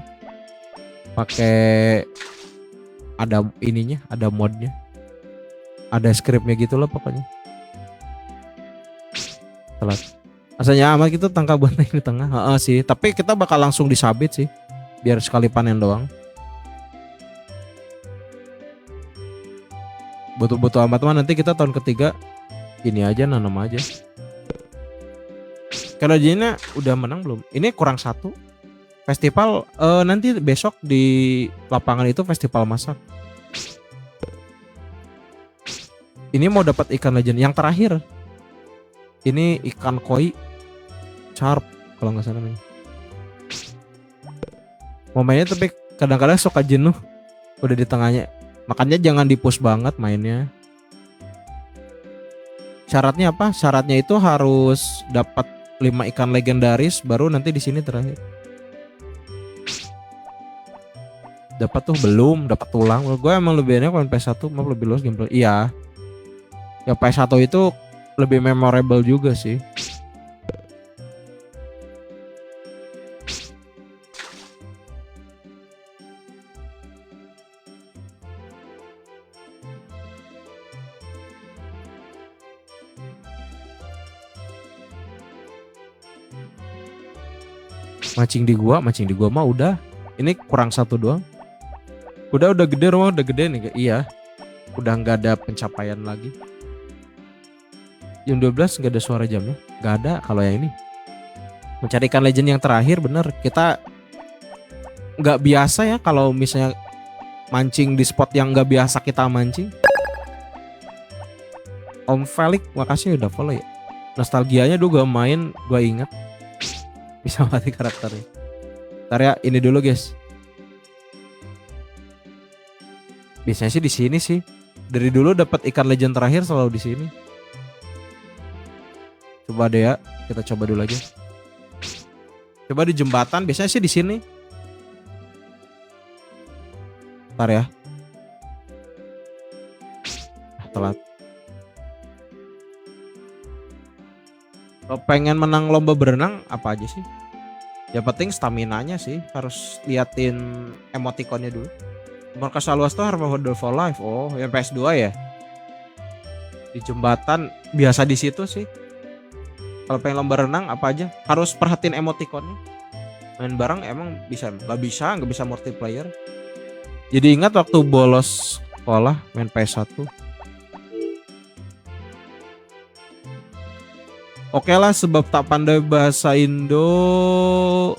Pakai ada ininya, ada modnya. Ada scriptnya gitu loh pokoknya. Telat. Asalnya amat gitu tangkap banteng di tengah. Sih, tapi kita bakal langsung disabit sih. Biar sekali panen doang. Butuh-butuh amat mah nanti kita tahun ketiga ini aja nanam aja. Kalau Jina udah menang belum? Ini kurang satu. Festival nanti besok di lapangan itu festival masak. Ini mau dapat ikan legend yang terakhir. Ini ikan koi sharp kalau nggak salah namanya. Mau mainnya tapi kadang-kadang suka jenuh udah di tengahnya. Makanya jangan di-push banget mainnya. Syaratnya apa? Syaratnya itu harus dapat 5 ikan legendaris baru nanti di sini terakhir. Dapat tuh belum, dapat tulang. Gue emang lebih enak main PS1, mau lebih luas gameplay. Iya. Ya PS1 itu lebih memorable juga sih. Mancing di gua mah udah. Ini kurang satu doang. Udah gede rumah, udah gede nih. Iya. Udah nggak ada pencapaian lagi. Jam 12 nggak ada suara jamnya. Nggak ada kalau yang ini. Mencari ikan legend yang terakhir bener. Kita nggak biasa ya kalau misalnya mancing di spot yang nggak biasa kita mancing. Om Felix, makasih udah follow ya. Nostalgianya dulu gue main, gue inget. Bisa mati karakternya. Ntar ya, ini dulu guys. Biasanya sih di sini sih. Dari dulu dapat ikan legend terakhir selalu di sini. Coba deh ya, kita coba dulu aja. Coba di jembatan, biasanya sih di sini. Ntar ya. Telat. Kalau pengen menang lomba berenang apa aja sih? Ya penting staminanya sih, harus liatin emotikonnya dulu. Markas Aluas tuh Harvard for Life. Oh, yang PS2 ya. Di jembatan biasa di situ sih. Kalau pengen lomba renang apa aja? Harus perhatiin emotikonnya. Main bareng emang bisa, nggak bisa multiplayer. Jadi ingat waktu bolos sekolah main PS1. Oke lah, sebab tak pandai bahasa Indo,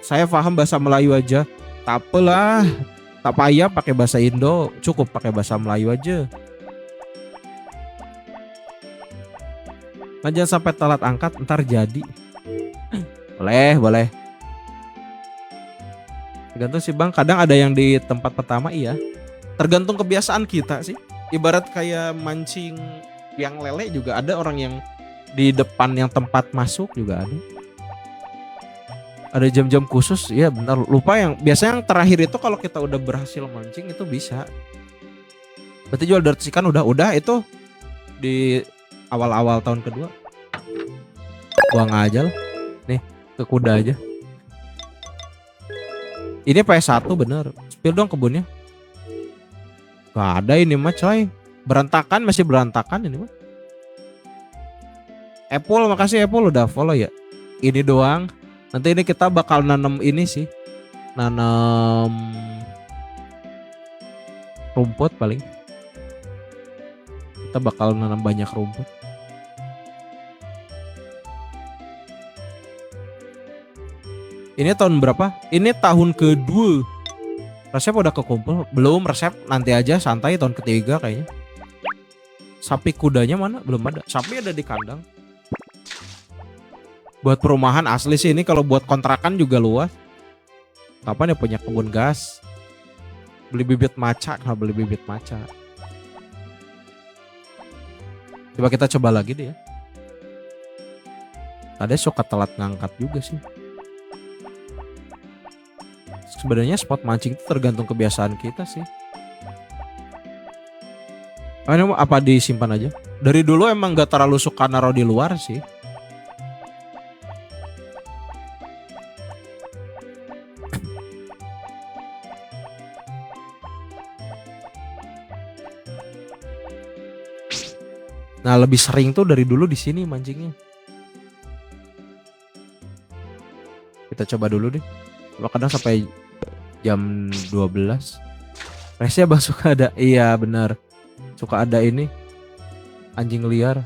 saya paham bahasa Melayu aja. Tak apalah, tak payah pakai bahasa Indo, cukup pakai bahasa Melayu aja. Jangan sampai telat angkat, ntar jadi. Boleh. Tergantung sih bang, kadang ada yang di tempat pertama iya. Tergantung kebiasaan kita sih. Ibarat kayak mancing yang lele juga ada orang yang di depan yang tempat masuk juga ada. Ada jam-jam khusus, ya benar. Lupa yang biasanya yang terakhir itu kalau kita udah berhasil mancing itu bisa. Berarti jual dart ikan udah itu di awal-awal tahun kedua. Buang aja lah. Nih, ke kuda aja. Ini PS1 bener. Spill dong kebunnya. Gak ada ini mah coy. Berantakan, masih berantakan ini mah. Apple, makasih Apple udah follow ya. Ini doang. Nanti ini kita bakal nanam ini sih. Nanam rumput paling. Kita bakal nanam banyak rumput. Ini tahun berapa? Ini tahun kedua. Resep udah kekumpul? Belum, resep nanti aja santai tahun ketiga kayaknya. Sapi kudanya mana? Belum ada. Sapi ada di kandang. Buat perumahan asli sih ini, kalau buat kontrakan juga luas. Kapan ya punya kebun gas? Beli bibit maca, beli bibit maca. Coba kita coba lagi deh ya. Tadi suka telat ngangkat juga sih. Sebenarnya spot mancing itu tergantung kebiasaan kita sih. Ini apa disimpan aja? Dari dulu emang gak terlalu suka naruh di luar sih. Nah, lebih sering tuh dari dulu di sini mancingnya. Kita coba dulu deh. Kadang sampai jam 12. Resnya bang suka ada. Iya benar. Suka ada ini anjing liar.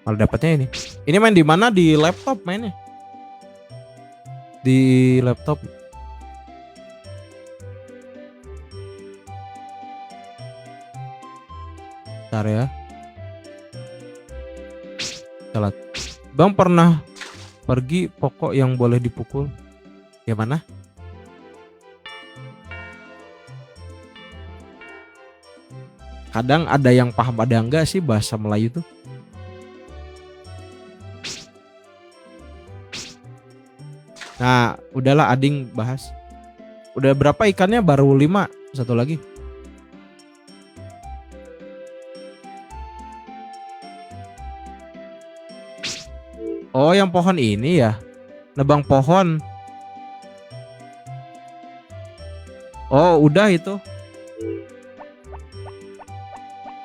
Malah dapatnya ini. Ini main di mana? Di laptop mainnya. Di laptop. Bentar ya. Telat. Bang pernah pergi pokok yang boleh dipukul. Yang mana? Kadang ada yang paham ada enggak sih bahasa Melayu tuh. Nah, udahlah Ading bahas. Udah berapa ikannya? Baru 5. Satu lagi. Oh, yang pohon ini ya. Nebang pohon. Oh, udah itu.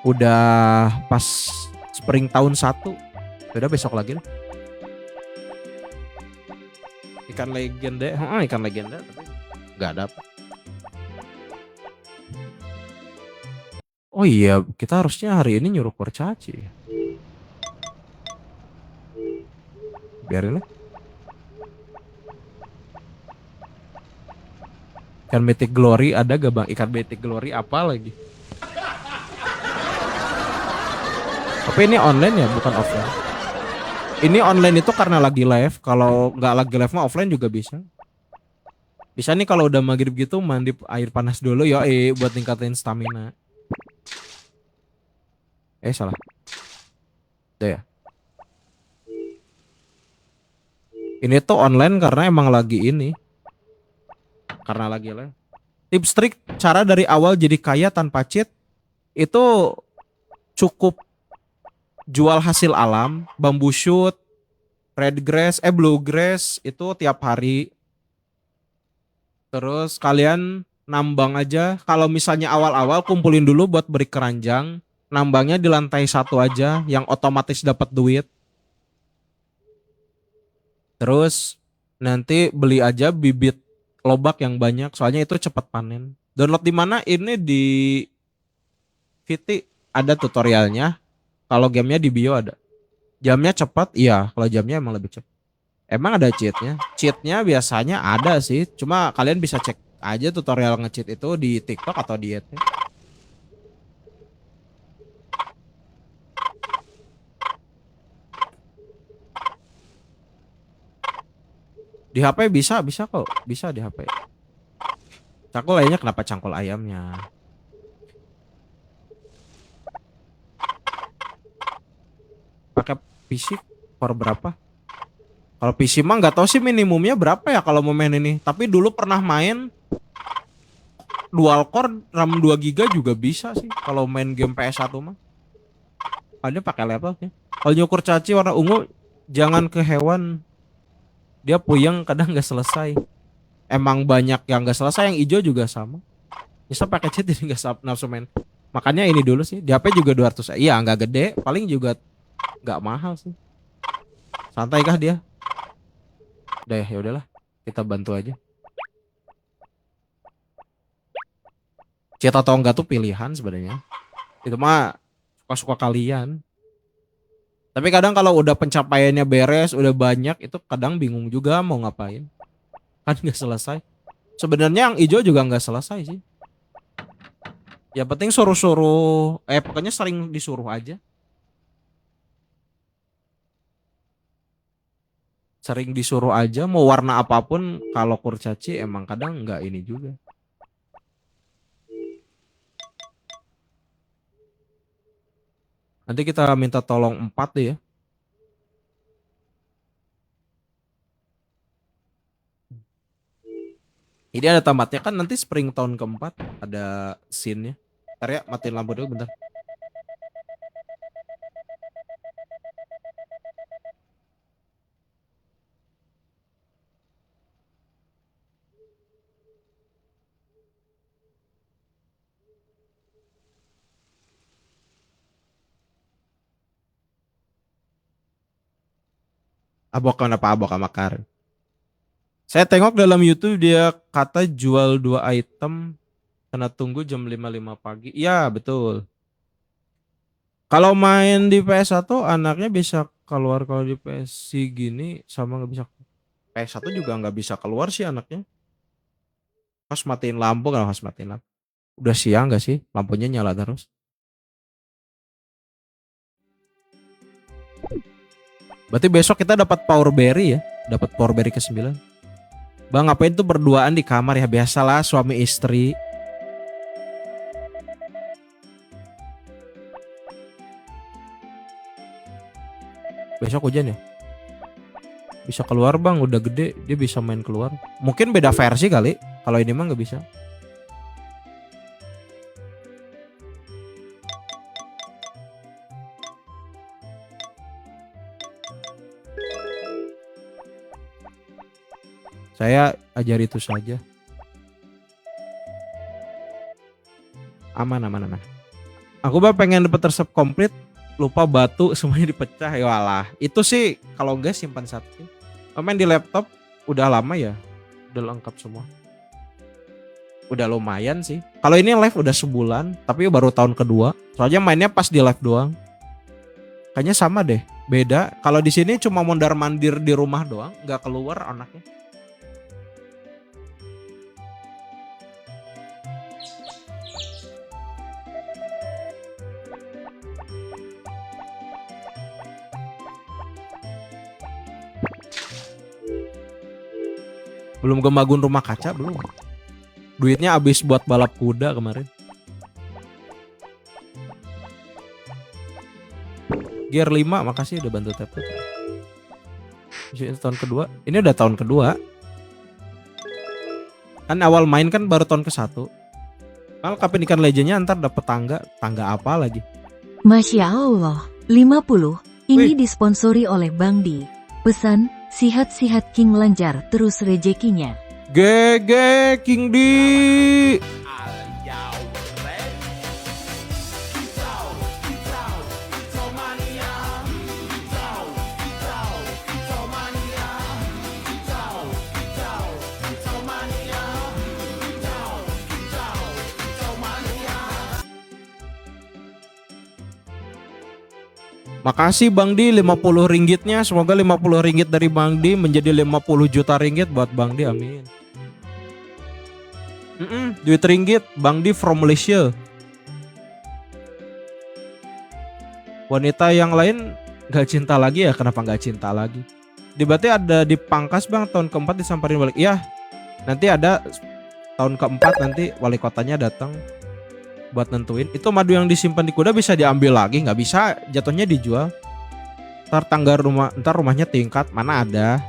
Udah pas spring tahun 1. Udah besok lagi deh. Ikan legenda, ikan legenda tapi nggak ada. Oh iya, kita harusnya hari ini nyuruh kurcaci. Biarin lah. Ikan Mythic Glory ada gak bang? Ikan Mythic Glory apa lagi? Tapi ini online ya, bukan offline. Ini online itu karena lagi live. Kalau nggak lagi live mah offline juga bisa. Bisa nih kalau udah maghrib gitu mandi air panas dulu ya buat ningkatin stamina. Salah. Udah ya. Ini tuh online karena emang lagi ini. Karena lagi live. Tips trik cara dari awal jadi kaya tanpa cheat itu cukup jual hasil alam, bambu shoot, red grass, bluegrass itu tiap hari. Terus kalian nambang aja. Kalau misalnya awal-awal kumpulin dulu buat beri keranjang. Nambangnya di lantai 1 aja yang otomatis dapat duit. Terus nanti beli aja bibit lobak yang banyak. Soalnya itu cepat panen. Download di mana? Ini di VT ada tutorialnya. Kalau gamenya di bio ada. Jamnya cepat, iya. Kalau jamnya emang lebih cepat. Emang ada cheatnya? Cheatnya biasanya ada sih. Cuma kalian bisa cek aja tutorial nge-cheat itu di TikTok atau di YouTube. Di HP bisa kok. Bisa di HP. Cangkul lainnya kenapa cangkul ayamnya? Pakai PC core berapa? Kalau PC mah nggak tahu sih minimumnya berapa ya kalau mau main ini. Tapi dulu pernah main dual core RAM 2 GB juga bisa sih kalau main game PS1 mah. Ada pakai laptopnya. Kalau nyukur caci warna ungu jangan ke hewan. Dia puyeng kadang nggak selesai. Emang banyak yang nggak selesai, yang hijau juga sama. Bisa pakai cheat jadi nggak nafsu main. Makanya ini dulu sih. Di HP juga 200. Iya nggak gede, paling juga nggak mahal sih. Santai kah dia? Udah ya udahlah, kita bantu aja. Cheat atau enggak tuh pilihan sebenarnya. Itu mah suka-suka kalian. Tapi kadang kalau udah pencapaiannya beres, udah banyak, itu kadang bingung juga mau ngapain. Kan nggak selesai. Sebenarnya yang hijau juga nggak selesai sih. Ya penting suruh-suruh, pokoknya sering disuruh aja. sering disuruh aja mau warna apapun. Kalau kurcaci emang kadang nggak ini juga. Nanti kita minta tolong 4 deh ya. Ini ada tamatnya kan nanti spring tahun keempat ada scene-nya. Ntar ya matiin lampu dulu bentar. Abokan apa abok sama Karin. Saya tengok dalam YouTube dia kata jual 2 item karena tunggu jam 5 pagi. Iya betul. Kalau main di PS1 anaknya bisa keluar, kalau di PS gini sama nggak bisa. PS1 juga nggak bisa keluar sih anaknya. Pas matiin lampu kan harus matiin lampu. Udah siang nggak sih? Lampunya nyala terus. Berarti besok kita dapat power berry ya? Dapat power berry ke-9. Bang ngapain tuh berduaan di kamar ya? Biasalah suami istri. Besok hujan ya? Bisa keluar bang, udah gede dia bisa main keluar. Mungkin beda versi kali. Kalau ini mah nggak bisa. Saya ajar itu saja. Aman. Aku bah pengen dapat resep komplit. Lupa batu semuanya dipecah ya walah. Itu sih kalau enggak simpan satu. Main di laptop udah lama ya. Udah lengkap semua. Udah lumayan sih. Kalau ini live udah sebulan, tapi baru tahun kedua. Soalnya mainnya pas di live doang. Kayaknya sama deh. Beda. Kalau di sini cuma mondar-mandir di rumah doang, nggak keluar anaknya. Belum gembagun rumah kaca belum. Duitnya habis buat balap kuda kemarin. Gear 5 makasih udah bantu tap. Ini tahun kedua. Ini udah tahun kedua. Kan awal main kan baru tahun ke-1. Kalau kapten ikan legendnya ntar dapet tangga apa lagi. Masya Allah, 50. Wih. Ini disponsori oleh Bang Di. Pesan, sihat-sihat King lancar terus rezekinya. GG King Di. Makasih Bang Di 50 ringgitnya. Semoga 50 ringgit dari Bang Di menjadi 50 juta ringgit buat Bang Di, amin. Duit ringgit Bang Di from Malaysia. Wanita yang lain gak cinta lagi ya? Kenapa gak cinta lagi? Berarti ada di Pangkas bang, tahun keempat disamperin balik. Iya, nanti ada tahun keempat nanti wali kotanya datang buat nentuin. Itu madu yang disimpan di kuda bisa diambil lagi? Nggak bisa, jatuhnya dijual. Ntar rumahnya tingkat, mana ada.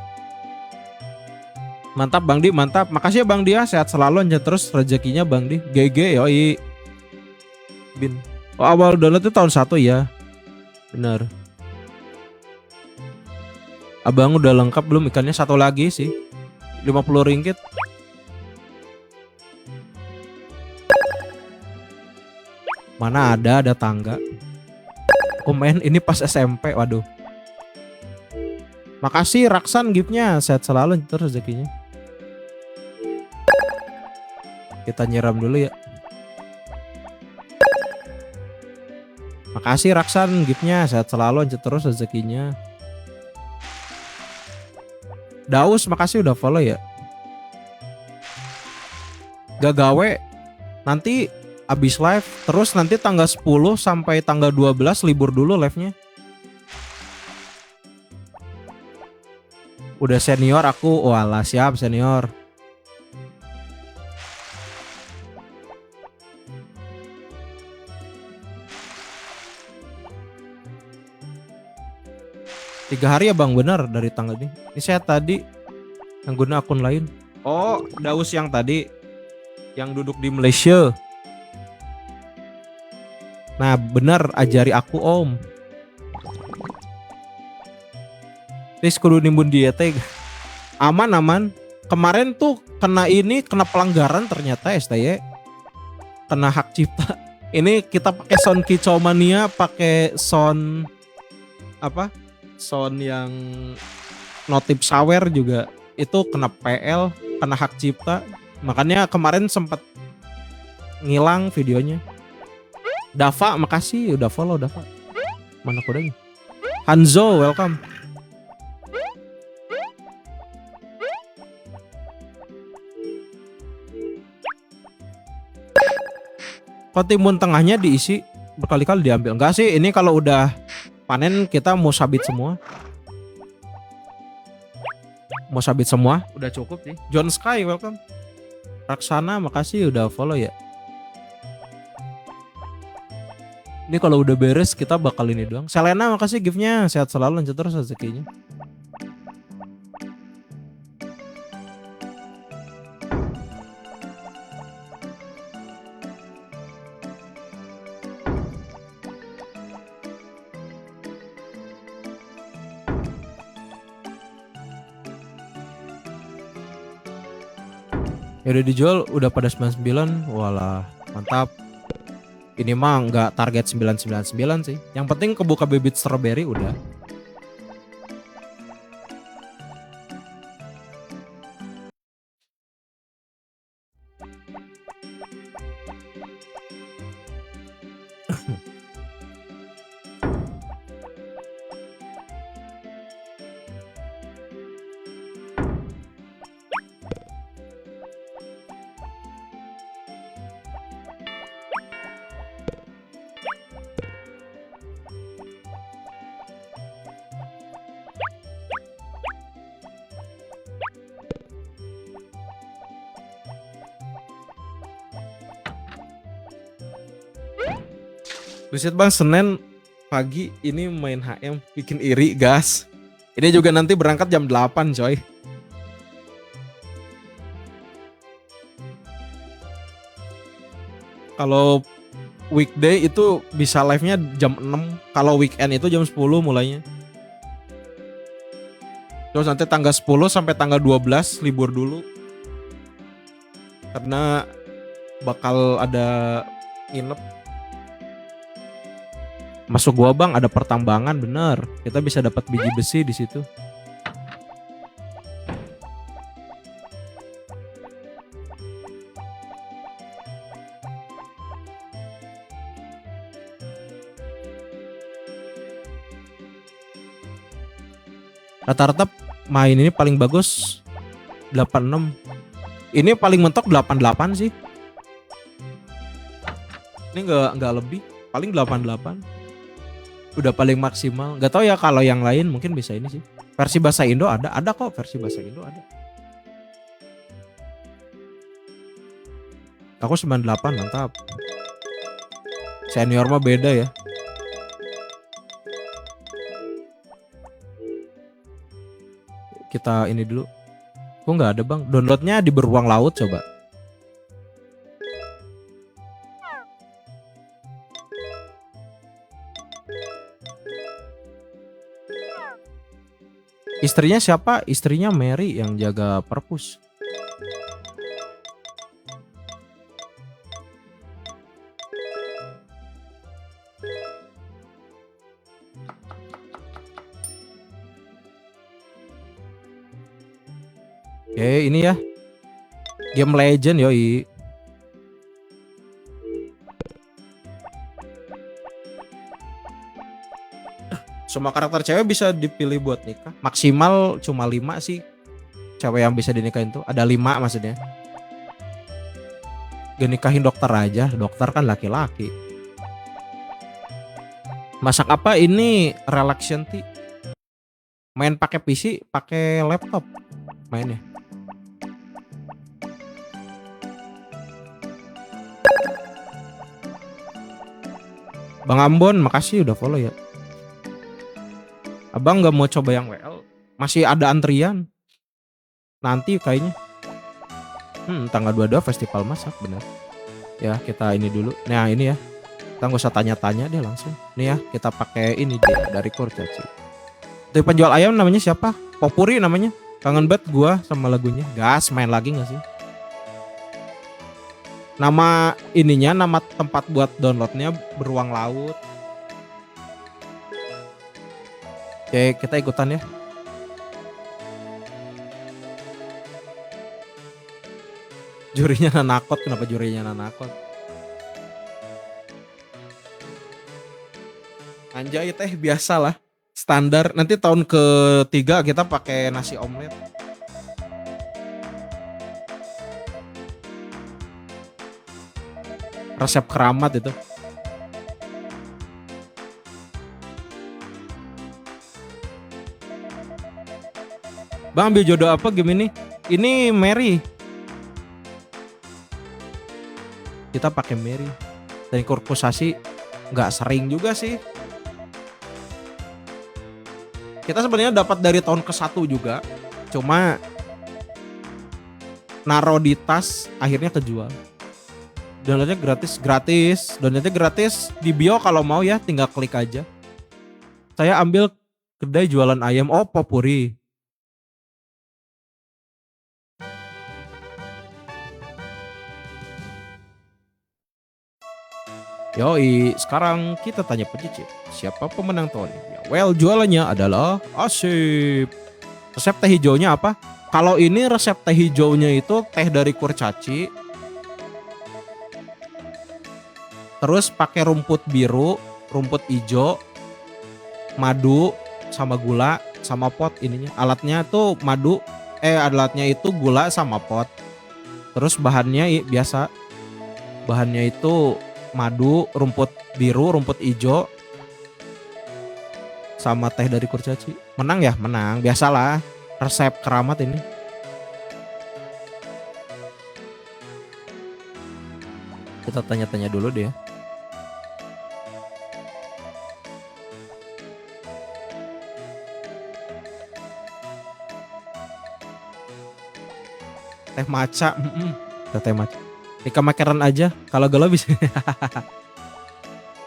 Mantap Bang Di, mantap. Makasih ya Bang Di ya, sehat selalu aja terus rezekinya Bang Di. GG yoi. Bin. Oh awal download itu tahun 1 ya. Bener. Abang udah lengkap belum ikannya? Satu lagi sih. 50 ringgit. Mana ada tangga. Aku main ini pas SMP, waduh. Makasih Raksan giftnya, sehat selalu terus rezekinya. Kita nyiram dulu ya. Makasih Raksan giftnya, sehat selalu terus rezekinya. Daus makasih udah follow ya. Gak gawe nanti abis live terus nanti tanggal 10 sampai tanggal 12 libur dulu live-nya. Udah senior aku, walah siap senior. Tiga hari ya bang, benar dari tanggal ini. Ini saya tadi yang guna akun lain. Oh, Daus yang tadi, yang duduk di Malaysia. Nah benar, ajari aku om. Tis kudu nimbun diet aman. Kemarin tuh kena pelanggaran ternyata STY. Kena hak cipta. Ini kita pakai sound kicomania, pakai sound apa? Sound yang notif sawer juga itu kena PL, kena hak cipta. Makanya kemarin sempat ngilang videonya. Dava, makasih udah follow Dava. Mana kodenya? Hanzo, welcome. Kok timun tengahnya diisi berkali-kali diambil? Enggak sih, ini kalau udah panen kita mau sabit semua. Mau sabit semua, udah cukup sih. John Sky, welcome. Raksana, makasih udah follow ya. Ini kalau udah beres kita bakal ini doang. Selena, makasih gift-nya. Sehat selalu, lanjut terus rezekinya. Ya udah dijual udah pada 99. Walah, mantap. Ini mah nggak target 999 sih. Yang penting kebuka bibit strawberry udah. Buset bang, Senin pagi ini main HM bikin iri gas. Ini juga nanti berangkat jam 8 coy. Kalau weekday itu bisa live-nya jam 6. Kalau weekend itu jam 10 mulainya. Terus nanti tanggal 10 sampai tanggal 12 libur dulu. Karena bakal ada nginep. Masuk gua bang, ada pertambangan bener. Kita bisa dapat biji besi di situ. Rata-rata main ini paling bagus 86. Ini paling mentok 88 sih. Ini nggak lebih, paling 88. Udah paling maksimal. Gak tahu ya kalau yang lain mungkin bisa ini sih. Versi bahasa Indo ada kok, versi bahasa Indo ada. Aku 98, mantap. Senior mah beda ya. Kita ini dulu. Kok nggak ada bang? Downloadnya di beruang laut coba. Istrinya siapa? Istrinya Mary yang jaga perpus. Oke, ini ya. Game Legend yoi. Semua karakter cewek bisa dipilih buat nikah. Maksimal cuma 5 sih. Cewek yang bisa dinikahin tuh. Ada 5 maksudnya. Gak nikahin dokter aja. Dokter kan laki-laki. Masak apa ini? Relaxation tea. Main pakai PC, pakai laptop mainnya. Bang Ambon, makasih udah follow ya. Abang nggak mau coba yang WL? Masih ada antrian. Nanti kayaknya. Tanggal 22 festival masak bener. Ya kita ini dulu. Nah ini ya. Kita nggak usah tanya-tanya deh langsung. Nih ya kita pakai ini dia dari Kurcaci. Dari penjual ayam namanya siapa? Popuri namanya. Kangen banget gua sama lagunya. Gas main lagi nggak sih? Nama ininya, nama tempat buat downloadnya Beruang Laut. Oke kita ikutan ya. Jurinya nanakot, kenapa jurinya nanakot? Anjay teh biasa lah, standar. Nanti tahun ketiga kita pakai nasi omelet. Resep keramat itu. Bang ambil jodoh apa game ini? Ini Mary. Kita pakai Mary. Dan kurkusasi nggak sering juga sih. Kita sebenarnya dapat dari tahun ke-1 juga. Cuma naro di tas akhirnya kejual. Downloadnya gratis. Downloadnya gratis di bio kalau mau ya tinggal klik aja. Saya ambil kedai jualan ayam. Oh Popuri. Yoi, sekarang kita tanya pencicip. Siapa pemenang tahun ini? Ya, well, jualannya adalah Asip. Resep teh hijaunya apa? Kalau ini resep teh hijaunya itu teh dari kurcaci. Terus pakai rumput biru, rumput hijau, madu, sama gula, sama pot ininya. Alatnya tuh alatnya itu gula sama pot. Terus bahannya biasa. Bahannya itu madu, rumput biru, rumput hijau, sama teh dari kurcaci. Menang ya? Menang. Biasalah resep keramat ini. Kita tanya-tanya dulu deh ya. Teh maca. Teh maca. Ika makeran aja. Kalau galau bisa.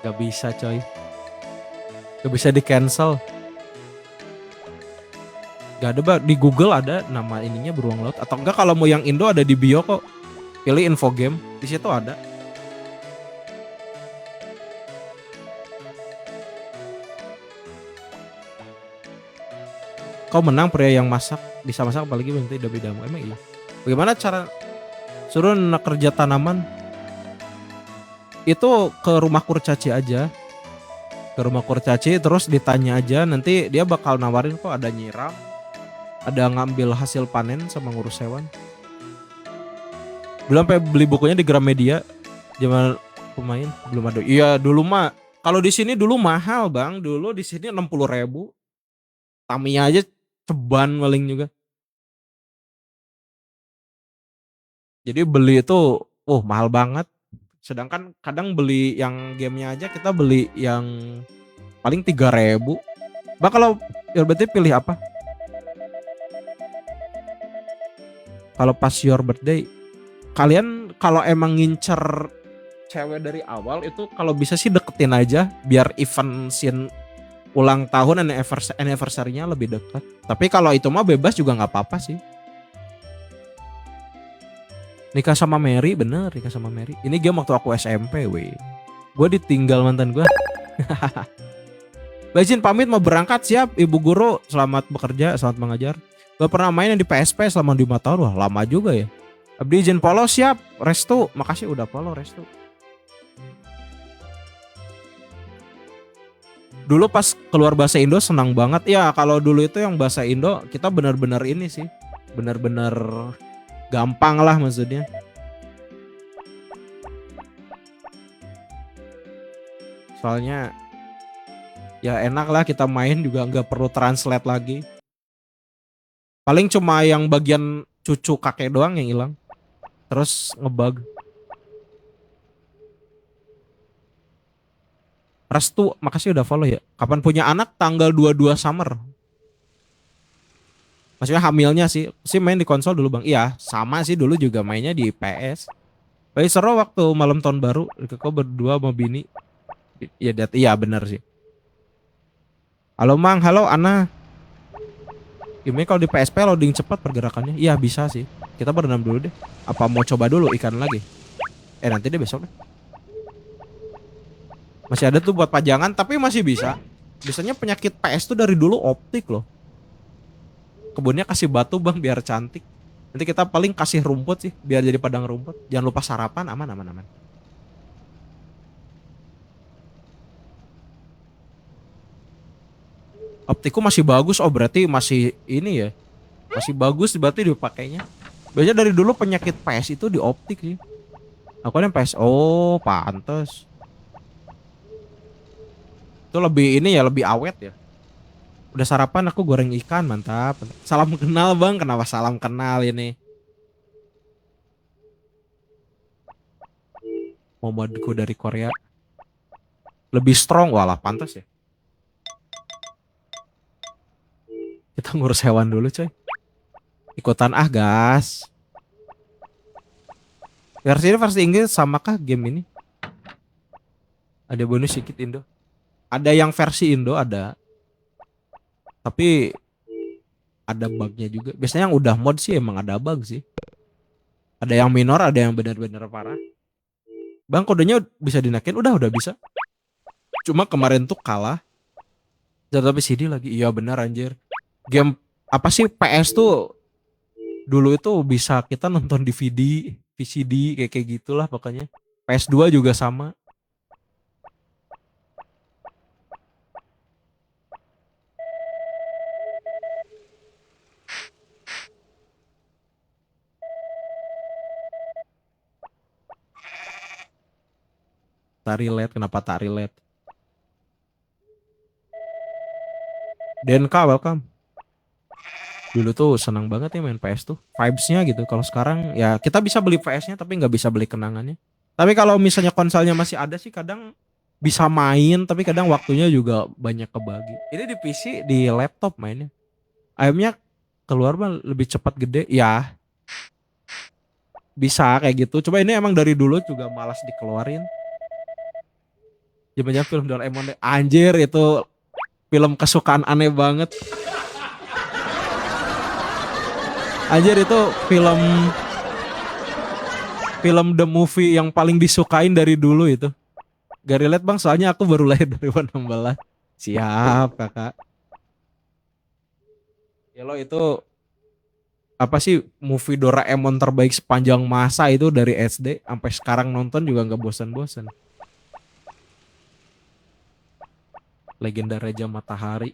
Gak bisa coy. Gak bisa di cancel. Gak ada di Google ada nama ininya Beruang Laut. Atau enggak kalau mau yang Indo ada di bio kok. Pilih info game. Di situ ada. Kau menang pria yang masak. Bisa masak apalagi berhenti udah beda. Emang iya. Bagaimana cara suruh kerja tanaman? Itu ke rumah kurcaci aja. Ke rumah kurcaci terus ditanya aja, nanti dia bakal nawarin kok ada nyiram, ada ngambil hasil panen sama ngurus hewan. Belum sampai beli bukunya di Gramedia zaman pemain belum ada. Iya dulu mah kalau di sini dulu mahal bang, dulu di sini 60.000. Tamiya aja ceban paling juga. Jadi beli itu mahal banget. Sedangkan kadang beli yang gamenya aja kita beli yang paling 3.000. Bang kalau your birthday pilih apa? Kalau pas your birthday, kalian kalau emang ngincer cewek dari awal itu kalau bisa sih deketin aja biar event scene ulang tahun anniversary-nya lebih dekat. Tapi kalau itu mah bebas juga nggak apa-apa sih. Nikah sama Mary, bener nikah sama Mary. Ini game waktu aku SMP weh. Gue ditinggal mantan gue. Mbak izin pamit mau berangkat, siap ibu guru, selamat bekerja, selamat mengajar. Gak pernah main yang di PSP selama 5 tahun, wah lama juga ya. Abdi izin follow, siap Restu, makasih udah follow Restu. Dulu pas keluar bahasa Indo senang banget ya. Kalau dulu itu yang bahasa Indo kita benar-benar ini sih, benar-benar gampang lah maksudnya. Soalnya ya enak lah kita main juga nggak perlu translate lagi. Paling cuma yang bagian cucu kakek doang yang hilang. Terus ngebug. Restu, makasih udah follow ya. Kapan punya anak? Tanggal 22 summer. Maksudnya hamilnya sih. Sih main di konsol dulu bang. Iya sama sih dulu juga mainnya di PS. Tapi seru waktu malam tahun baru. Kok berdua sama bini. Iya bener sih. Halo Mang, halo Ana. Gimana kalau di PSP loading cepat pergerakannya? Iya bisa sih. Kita berenam dulu deh. Apa mau coba dulu ikan lagi? Nanti deh besok deh. Masih ada tuh buat pajangan tapi masih bisa. Biasanya penyakit PS tuh dari dulu optik loh. Kebunnya kasih batu bang biar cantik. Nanti kita paling kasih rumput sih biar jadi padang rumput. Jangan lupa sarapan, aman aman aman. Optiku masih bagus, oh berarti masih ini ya. Masih bagus berarti dipakainya. Biasanya dari dulu penyakit PS itu di optik sih. Aku kan PS, oh pantes. Itu lebih ini ya, lebih awet ya. Udah sarapan aku goreng ikan, mantap. Salam kenal bang, kenapa salam kenal ini? Momadku dari Korea. Lebih strong, walah pantas ya. Kita ngurus hewan dulu coy. Ikutan ah gas. Versi ini versi Inggris samakah game ini? Ada bonus sedikit Indo. Ada yang versi Indo ada. Tapi ada bugnya juga. Biasanya yang udah mod sih emang ada bug sih. Ada yang minor, ada yang benar-benar parah. Bang kodenya bisa dinaikin, udah bisa. Cuma kemarin tuh kalah. Tapi CD lagi. Iya benar anjir. Game apa sih PS tuh dulu itu bisa kita nonton DVD, VCD kayak gitulah pokoknya. PS2 juga sama. Tak relate, kenapa tak relate? DNK welcome. Dulu tuh senang banget ya main PS tuh. Vibes-nya gitu. Kalau sekarang ya kita bisa beli PS-nya tapi nggak bisa beli kenangannya. Tapi kalau misalnya konsolnya masih ada sih kadang bisa main tapi kadang waktunya juga banyak kebagi. Ini di PC, di laptop mainnya. Ayamnya keluar mah lebih cepat gede. Ya bisa kayak gitu. Coba ini emang dari dulu juga malas dikeluarin. Zamannya film Doraemon deh. Anjir itu film kesukaan aneh banget. Anjir itu film film The Movie yang paling disukain dari dulu itu. Gak relate bang soalnya aku baru lahir 2016. Siap kakak. Ya lo itu apa sih movie Doraemon terbaik sepanjang masa itu dari SD sampai sekarang nonton juga nggak bosan-bosan. Legenda Raja Matahari.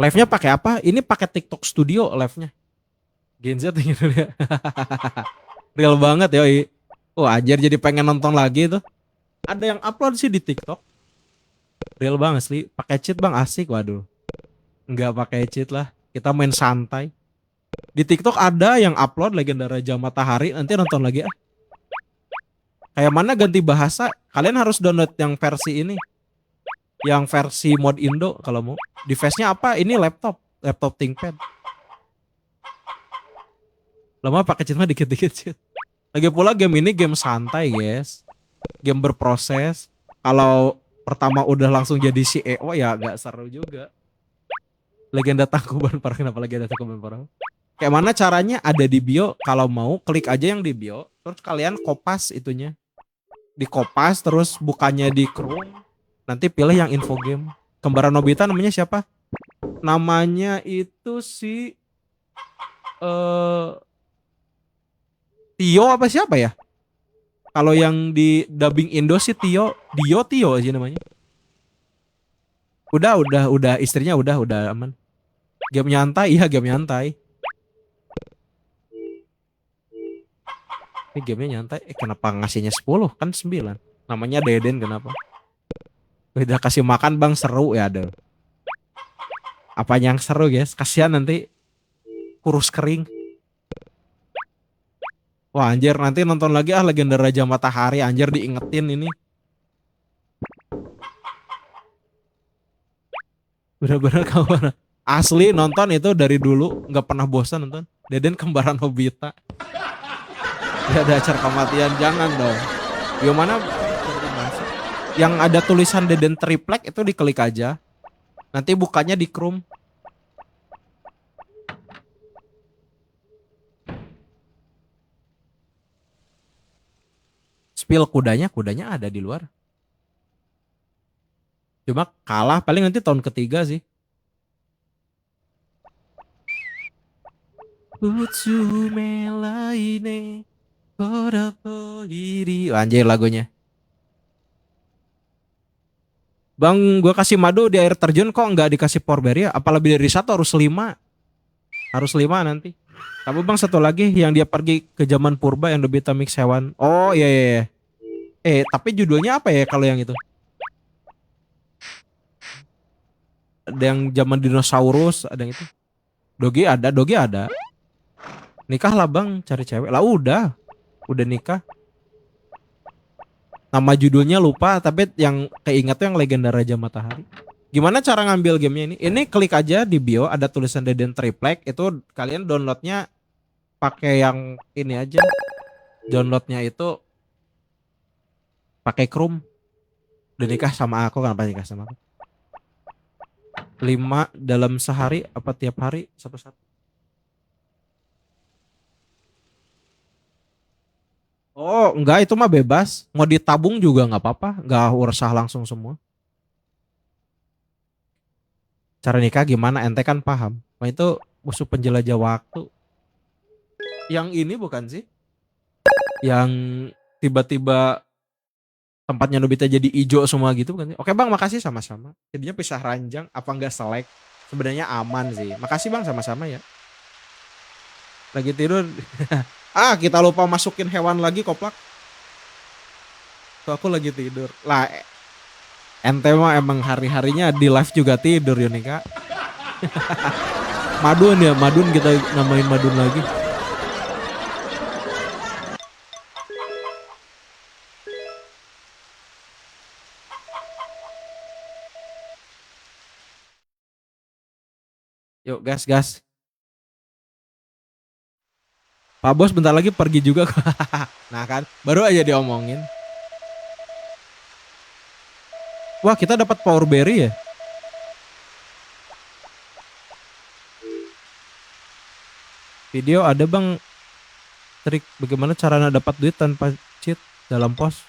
Live-nya pakai apa? Ini pakai TikTok Studio live-nya. Gen Z gitu ya. Real banget ya. Oh ajar jadi pengen nonton lagi tuh. Ada yang upload sih di TikTok. Real banget sih. Pakai cheat bang asik waduh. Nggak pakai cheat lah. Kita main santai. Di TikTok ada yang upload Legenda Raja Matahari. Nanti nonton lagi ah. Kayak mana ganti bahasa? Kalian harus download yang versi ini. Yang versi mod Indo kalau mau. Device-nya apa? Ini laptop ThinkPad. Lama pakai cheat mah dikit-dikit cheat. Lagi pula game ini game santai guys. Game berproses. Kalau pertama udah langsung jadi CEO ya agak seru juga. Legenda Tangkuban Perahu, kenapa Legenda Tangkuban Perahu? Kayak mana caranya ada di bio, kalau mau klik aja yang di bio, terus kalian kopas itunya. Di kopas terus bukannya di Chrome, nanti pilih yang info game. Kembaran Nobita namanya siapa? Namanya itu si Tio apa siapa ya? Kalau yang di dubbing Indo sih Tio aja namanya. Udah istrinya udah aman. Game nyantai, iya game nyantai. Ini gamenya nyantai. Kenapa ngasihnya 10? Kan 9. Namanya Deden kenapa? Udah kasih makan bang seru ya deh. Apanya yang seru guys? Kasihan nanti kurus kering. Wah anjir nanti nonton lagi Legenda Raja Matahari anjir diingetin ini. Bener-bener kawan. Asli nonton itu dari dulu nggak pernah bosan nonton. Deden kembaran Nobita. Gak ada acara kematian jangan dong. Yang mana yang ada tulisan Deden triplek itu diklik aja. Nanti bukanya di Chrome. Spill kudanya ada di luar. Cuma kalah paling nanti tahun ketiga sih. Utsu melaine korapo iri. Anjir lagunya. Bang, gue kasih madu di air terjun kok nggak dikasih porberry ya? Apa lebih dari satu harus 5? Harus 5 nanti. Tapi bang satu lagi yang dia pergi ke zaman purba yang Nobita mix hewan. Oh iya iya iya. Tapi judulnya apa ya kalau yang itu? Ada yang zaman dinosaurus, ada yang itu. Dogi ada. Nikah lah bang, cari cewek. Lah udah nikah. Nama judulnya lupa, tapi yang keinget tuh yang Legenda Raja Matahari. Gimana cara ngambil gamenya ini? Ini klik aja di bio, ada tulisan Deden Triplek. Itu kalian downloadnya pakai yang ini aja. Downloadnya itu pakai Chrome. Udah nikah sama aku, kenapa nikah sama aku? 5 dalam sehari apa tiap hari satu-satu? Oh enggak, itu mah bebas. Mau ditabung juga nggak apa-apa, nggak usah langsung semua. Cara nikah gimana? Ente kan paham. Nah itu musuh penjelajah waktu. Yang ini bukan sih? Yang tiba-tiba tempatnya Nobita jadi ijo semua gitu bukan sih? Oke bang, makasih sama-sama. Jadinya pisah ranjang, apa enggak selek? Sebenarnya aman sih. Makasih bang sama-sama ya. Lagi tidur. Kita lupa masukin hewan lagi koplak. Tuh aku lagi tidur. Lah ente mah emang hari-harinya di live juga tidur Yonika. Madun kita namain Madun lagi. Yuk gas. Pak Bos bentar lagi pergi juga. Nah kan, baru aja diomongin. Wah kita dapat power berry ya. Video ada bang trik bagaimana caranya dapat duit tanpa cheat dalam pos.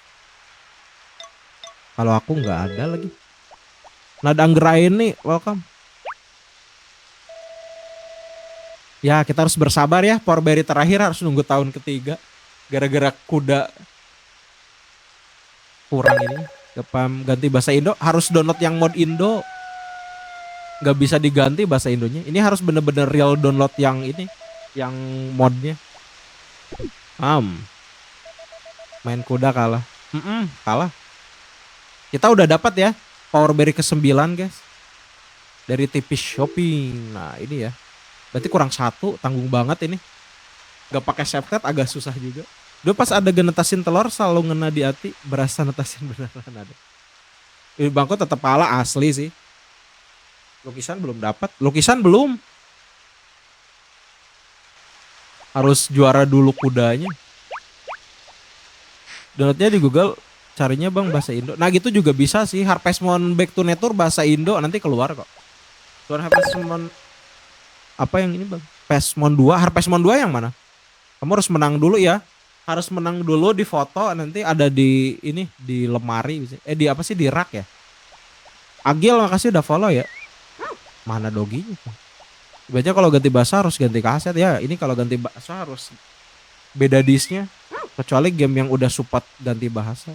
Kalau aku nggak ada lagi. Nada Anggrain nih, welcome. Ya kita harus bersabar ya. Power berry terakhir harus nunggu tahun ketiga. Gara-gara kuda kurang ini. Gapam ganti bahasa Indo, harus download yang mod Indo. Gak bisa diganti bahasa Indonya. Ini harus bener-bener real download yang ini, yang modnya. Main kuda kalah. Kalah. Kita udah dapat ya power berry ke-9 guys. Dari tipis shopping. Nah ini ya. Berarti kurang 1, tanggung banget ini. Gak pakai safeguard agak susah juga. Dulu pas ada genetasin telur selalu ngena di hati, berasa netasin beneran ada. Ini bangku tetap kalah asli sih. Lukisan belum dapat. Lukisan belum. Harus juara dulu kudanya. Downloadnya di Google, carinya bang bahasa Indo. Nah gitu juga bisa sih. Harvest Moon Back to Nature bahasa Indo nanti keluar kok. Tuan Harvest Moon apa yang ini bang? Harvest Moon 2. Harvest Moon 2 yang mana? Kamu harus menang dulu ya. Harus menang dulu di foto, nanti ada di ini di lemari, di apa sih, di rak ya. Agil makasih udah follow ya. Mana doginya? Biasanya kalau ganti bahasa harus ganti kaset ya. Ini kalau ganti bahasa harus beda disknya. Kecuali game yang udah support ganti bahasa.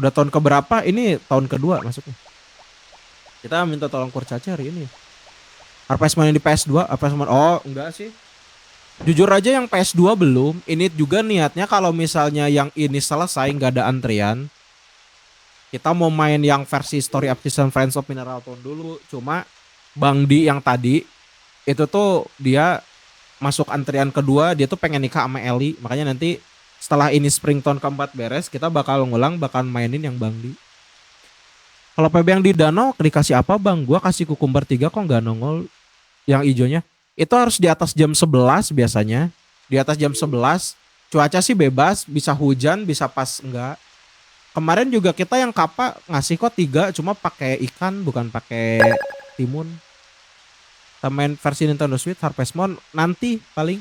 Udah tahun keberapa? Ini tahun kedua masuknya. Kita minta tolong Kurcaca hari ini. Harvest Moon yang di PS2, Harvest Moon. Oh enggak sih. Jujur aja yang PS2 belum. Ini juga niatnya kalau misalnya yang ini selesai nggak ada antrian, kita mau main yang versi Story of Season Friends of Mineral Town dulu. Cuma Bang Di yang tadi itu tuh dia masuk antrian kedua, dia tuh pengen nikah sama Ellie. Makanya nanti setelah ini Springtown keempat beres, kita bakal ngulang, bakal mainin yang Bang Di. Kalau PB yang di danau dikasih apa Bang? Gua kasih kukumber 3 kok nggak nongol yang ijonya. Itu harus di atas jam 11 biasanya. Di atas jam 11 cuaca sih bebas, bisa hujan, bisa pas enggak. Kemarin juga kita yang kapa ngasih kok 3 cuma pakai ikan bukan pakai timun. Kita main versi Nintendo Switch Harvest Moon nanti paling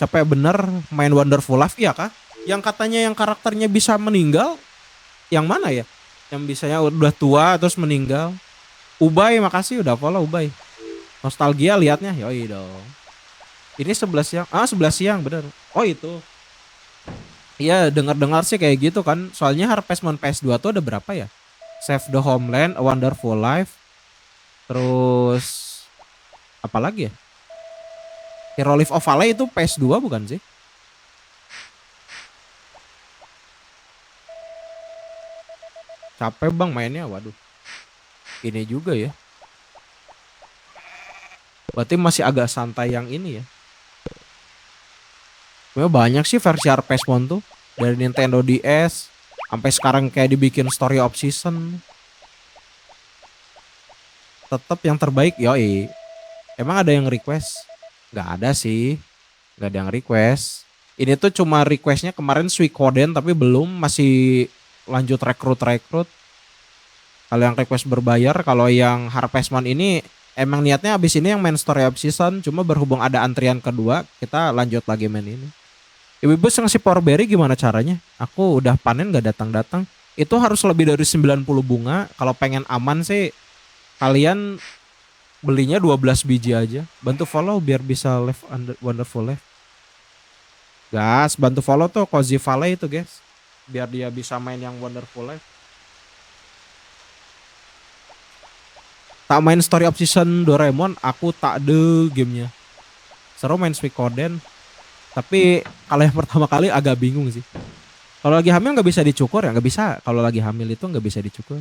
capek bener main Wonderful Life ya kah? Yang katanya yang karakternya bisa meninggal yang mana ya? Yang bisanya udah tua terus meninggal. Ubay makasih udah follow Ubay. Nostalgia liatnya yoi dong. Ini 11 siang. 11 siang bener. Oh itu. Iya dengar-dengar sih kayak gitu kan. Soalnya Harvest Moon PS2 tuh ada berapa ya? Save the Homeland, A Wonderful Life. Terus apa lagi ya? Hero Life of Valley itu PS2 bukan sih? Capek bang mainnya, waduh. Ini juga ya. Berarti masih agak santai yang ini ya. Sebenarnya banyak sih versi Harvest Moon tuh. Dari Nintendo DS. Sampai sekarang kayak dibikin Story of Season. Tetap yang terbaik, yoi. Emang ada yang request? Gak ada sih. Gak ada yang request. Ini tuh cuma requestnya kemarin Suikoden tapi belum. Masih lanjut rekrut. Kalau yang request berbayar, kalau yang Harvest Moon ini emang niatnya abis ini yang main Story of Season, cuma berhubung ada antrian kedua, kita lanjut lagi main ini. Ibu-ibu ngasih power berry gimana caranya? Aku udah panen gak datang-datang. Itu harus lebih dari 90 bunga. Kalau pengen aman sih, kalian belinya 12 biji aja. Bantu follow biar bisa live Wonderful Life. Gas, bantu follow tuh Cozy Valley itu guys. Biar dia bisa main yang Wonderful Life. Tak main Story of Season Doraemon, aku tak de gamenya. Seru main Suikoden. Tapi kalau yang pertama kali agak bingung sih. Kalau lagi hamil nggak bisa dicukur ya, nggak bisa. Kalau lagi hamil itu nggak bisa dicukur.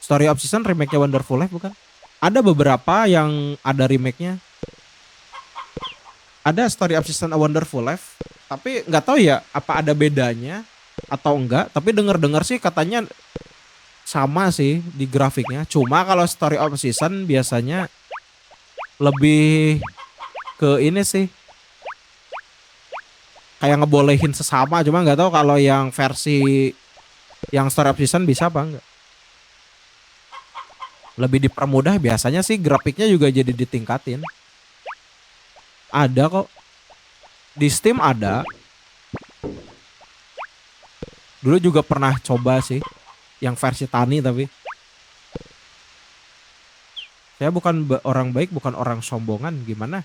Story of Season remake-nya Wonderful Life bukan? Ada beberapa yang ada remake-nya. Ada Story of Season A Wonderful Life. Tapi nggak tahu ya apa ada bedanya atau enggak. Tapi dengar-dengar sih katanya sama sih di grafiknya. Cuma kalau Story of Season biasanya lebih ke ini sih. Kayak ngebolehin sesama. Cuma nggak tahu kalau yang versi yang Story of Season bisa apa enggak. Lebih dipermudah biasanya sih grafiknya juga jadi ditingkatin. Ada kok. Di Steam ada. Dulu juga pernah coba sih. Yang versi Tani tapi. Saya bukan orang baik, bukan orang sombongan. Gimana?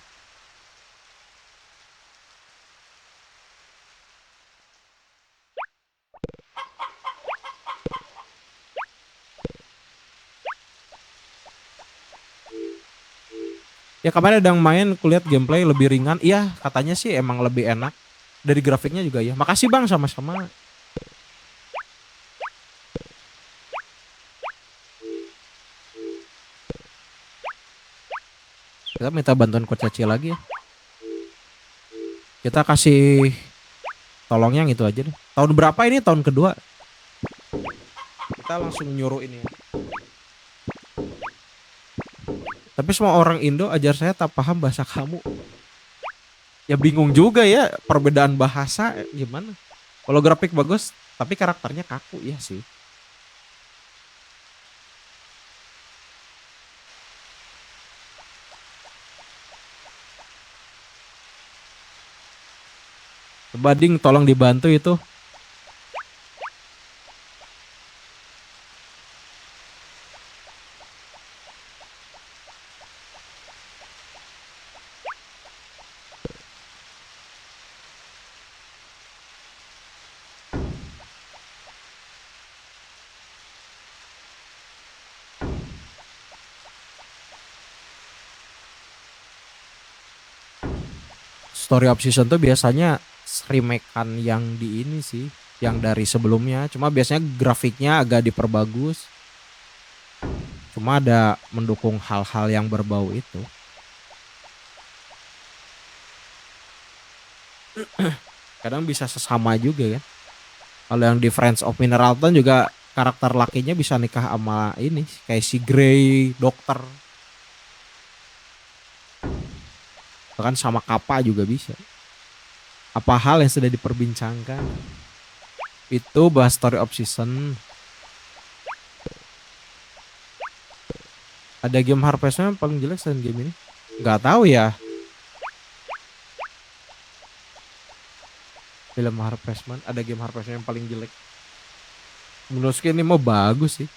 Ya kemarin ada yang main, kulihat gameplay lebih ringan. Iya katanya sih emang lebih enak. Dari grafiknya juga ya. Makasih bang sama-sama. Kita minta bantuan Coach Caci lagi ya. Kita kasih tolongnya yang itu aja deh. Tahun berapa ini? Tahun kedua. Kita langsung nyuruh ini ya. Tapi semua orang Indo ajar saya tak paham bahasa kamu. Ya bingung juga ya perbedaan bahasa gimana. Kalau grafik bagus tapi karakternya kaku ya sih. Bading tolong dibantu itu. Story of Season tuh biasanya remake-an yang di ini sih. yang dari sebelumnya. Cuma biasanya grafiknya agak diperbagus. Cuma ada mendukung hal-hal yang berbau itu. Kadang bisa sesama juga kan. Kalau yang di Friends of Mineralton juga karakter lakinya bisa nikah sama ini kayak si Grey, dokter. Bahkan sama Kappa juga bisa. Apa hal yang sudah diperbincangkan? Itu bahas Story of Season. Ada game Harvest-nya yang paling jelek selain game ini? Nggak tahu ya. Film Harvestman, ada game Harvestman yang paling jelek. Menurutku ini mau bagus sih.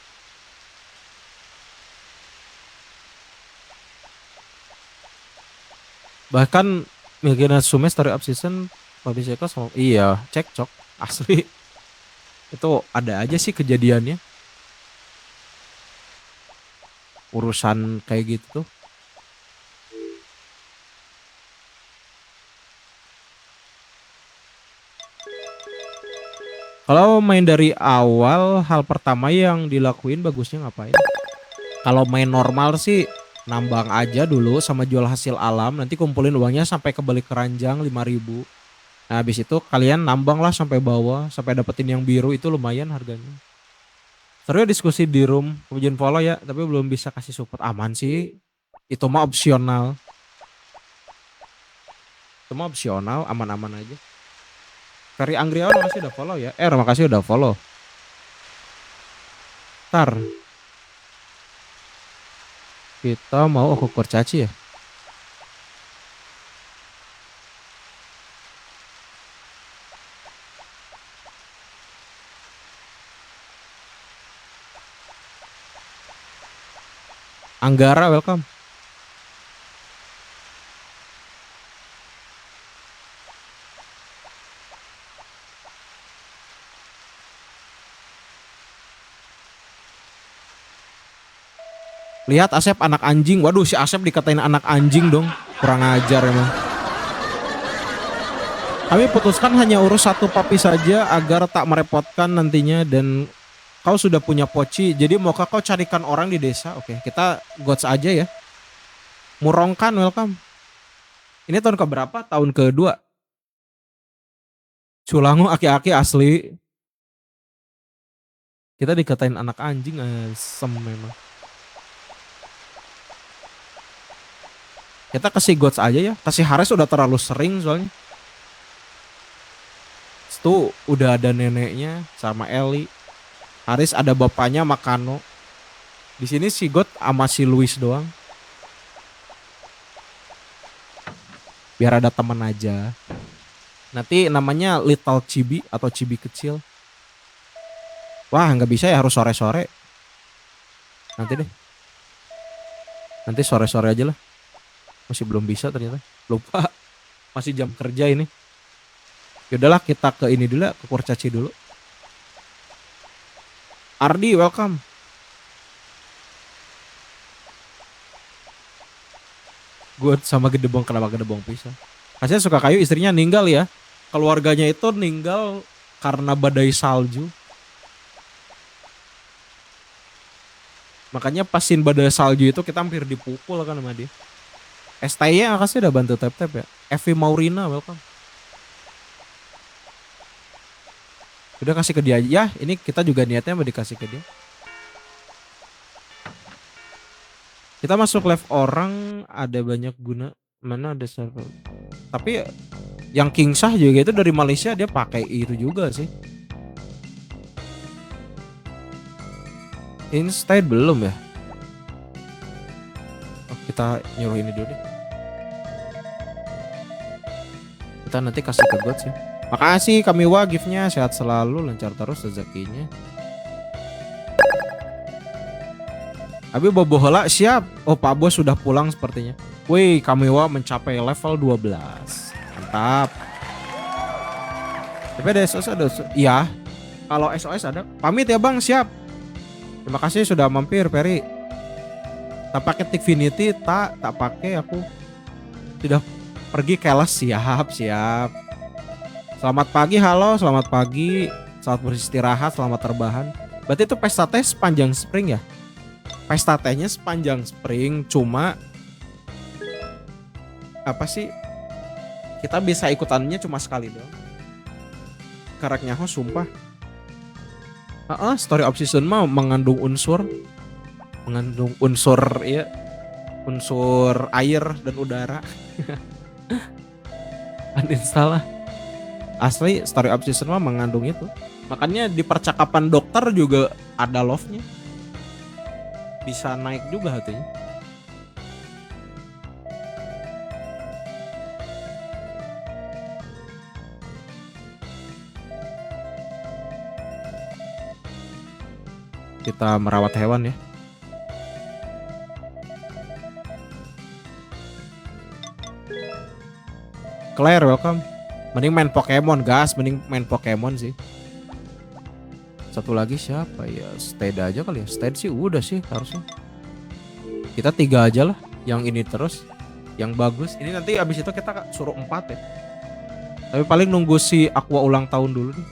Bahkan Milky Natsume Story of Season Bobby Cycles sama iya cekcok asli. Itu ada aja sih kejadiannya. Urusan kayak gitu tuh. Kalau main dari awal, hal pertama yang dilakuin bagusnya ngapain? Kalau main normal sih nambang aja dulu sama jual hasil alam, nanti kumpulin uangnya sampai ke balik keranjang 5.000. Nah, habis itu kalian nambang lah sampai bawah, sampai dapetin yang biru itu lumayan harganya. Seru ya diskusi di room, kemudian follow ya, tapi belum bisa kasih support. Aman sih. Itu mah opsional. Itu mah opsional, aman-aman aja. Ferry Anggriawan makasih udah follow ya. Makasih udah follow. Ntar kita mau aku kurcaci ya. Anggara welcome. Lihat Asep anak anjing. Waduh si Asep dikatain anak anjing dong. Kurang ajar emang. Kami putuskan hanya urus satu papi saja agar tak merepotkan nantinya dan kau sudah punya poci. Jadi maukah kau carikan orang di desa? Oke, kita gods aja ya. Murongkan welcome. Ini tahun keberapa? Tahun kedua. Culango aki-aki asli. Kita dikatain anak anjing asem memang. Kita kasih gods aja ya. Kasih Haris udah terlalu sering soalnya. Itu udah ada neneknya sama Eli. Haris ada bapaknya Makano. Di sini si God sama si Luis doang. Biar ada teman aja. Nanti namanya Little Chibi atau Chibi kecil. Wah nggak bisa ya, harus sore-sore. Nanti deh. Nanti sore-sore aja lah. Masih belum bisa ternyata. Lupa. Masih jam kerja ini. Yaudahlah kita ke ini dulu, ke kurcaci dulu. Ardi welcome. Gue sama Gedebong, kenapa Gedebong pisah? Kasih suka kayu, istrinya ninggal ya. Keluarganya itu ninggal karena badai salju. Makanya pasin badai salju itu kita hampir dipukul kan sama dia. STY makasih udah bantu tap-tap ya. Evi Maurina welcome. Udah kasih ke dia aja. Ya ini kita juga niatnya mau dikasih ke dia. Kita masuk live orang ada banyak guna. Mana ada server. Tapi yang King Shah juga itu dari Malaysia, dia pakai itu juga sih. Instead belum ya. Oh, kita nyuruh ini dulu deh. Kita nanti kasih ke God sih. Makasih Kamiwa giftnya, sehat selalu, lancar terus rezekinya. Abi bobohola siap. Oh Pak Bos sudah pulang sepertinya. Wih Kamiwa mencapai level 12. Mantap. Tapi ada SOS ada. Iya. Kalau SOS ada. Pamit ya Bang, siap. Terima kasih sudah mampir Peri. Tak pakai Tikfinity, tak pakai aku. Sudah pergi kelas, siap. Selamat pagi, halo, selamat pagi. Selamat beristirahat, selamat terbahan. Berarti itu pesta teh sepanjang spring ya? Pesta tehnya sepanjang spring, cuma apa sih? Kita bisa ikutannya cuma sekali doang. Karaknya sumpah. Story of Season mah mengandung unsur ya, unsur air dan udara. Uninstall lah. Asli Story of Season mah mengandung itu. Makanya di percakapan dokter juga ada love-nya. Bisa naik juga hatinya. Kita merawat hewan ya. Claire, welcome. Mending main Pokemon, gas. Mending main Pokemon sih. Satu lagi siapa ya? Stead aja kali ya. Stead sih udah sih harusnya. Kita 3 aja lah. Yang ini terus. Yang bagus. Ini nanti abis itu kita suruh 4 ya. Tapi paling nunggu si Aqua ulang tahun dulu nih.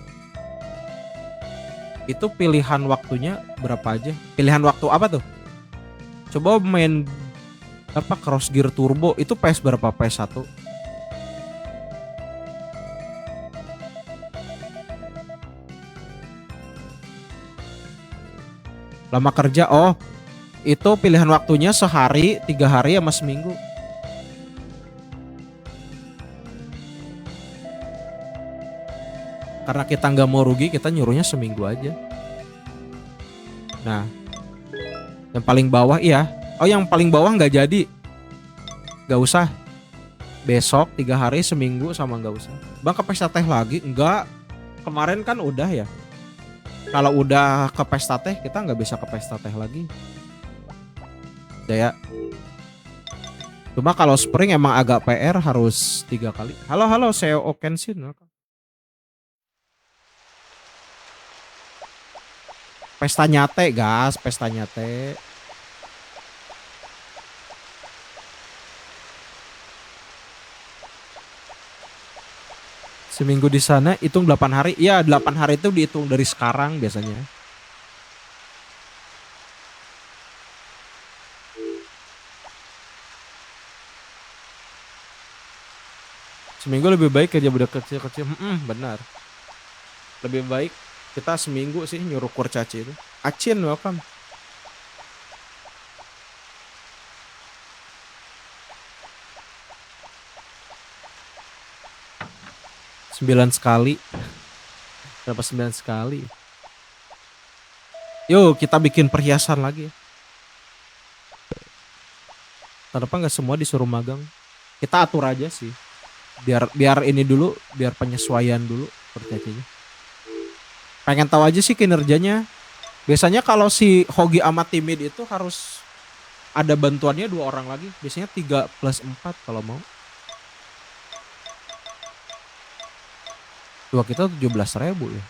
Itu pilihan waktunya berapa aja? Pilihan waktu apa tuh? Coba main apa Cross Gear Turbo. Itu PS berapa? PS1? Lama kerja, itu pilihan waktunya sehari, 3 hari sama seminggu. Karena kita nggak mau rugi, kita nyuruhnya seminggu aja. Nah, yang paling bawah iya. Yang paling bawah nggak jadi, nggak usah. Besok 3 hari, seminggu sama nggak usah. Bang ke pesta teh lagi? Enggak. Kemarin kan udah ya. Kalau udah ke pesta teh, kita nggak bisa ke pesta teh lagi. Ya. Cuma kalau spring emang agak PR, harus 3 kali. Halo Seo Okenshin. Pesta nyate gas, pesta nyate. Seminggu di sana hitung 8 hari. Iya, 8 hari itu dihitung dari sekarang biasanya. Seminggu lebih baik kerja budak kecil-kecil. Benar. Lebih baik kita seminggu sih nyuruh kurcaci itu. Acin, welcome. Sembilan sekali. Berapa 9 sekali? Yuk kita bikin perhiasan lagi. Kenapa nggak semua disuruh magang? Kita atur aja sih. Biar ini dulu, biar penyesuaian dulu kurcacinya. Pengen tahu aja sih kinerjanya. Biasanya kalau si Hogi sama Timid itu harus ada bantuannya 2 orang lagi. Biasanya 3+4 kalau mau. Dua kita 17.000 ya.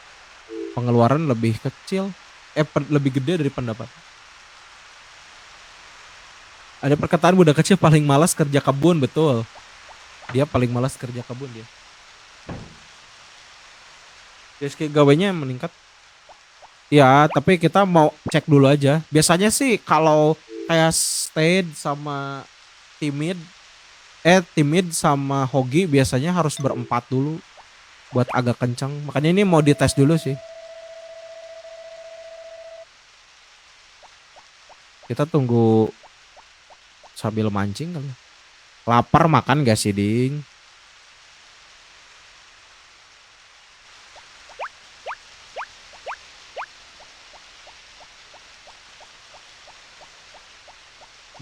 Pengeluaran lebih kecil. Lebih gede dari pendapat. Ada perkataan budak kecil paling malas kerja kebun, betul. Dia paling malas kerja kebun dia. Skill gawainya meningkat. Ya, tapi kita mau cek dulu aja. Biasanya sih kalau kayak Stead sama Timid sama Hogi biasanya harus berempat dulu buat agak kencang. Makanya ini mau dites dulu sih. Kita tunggu sambil mancing kali. Lapar makan gak sih, Ding?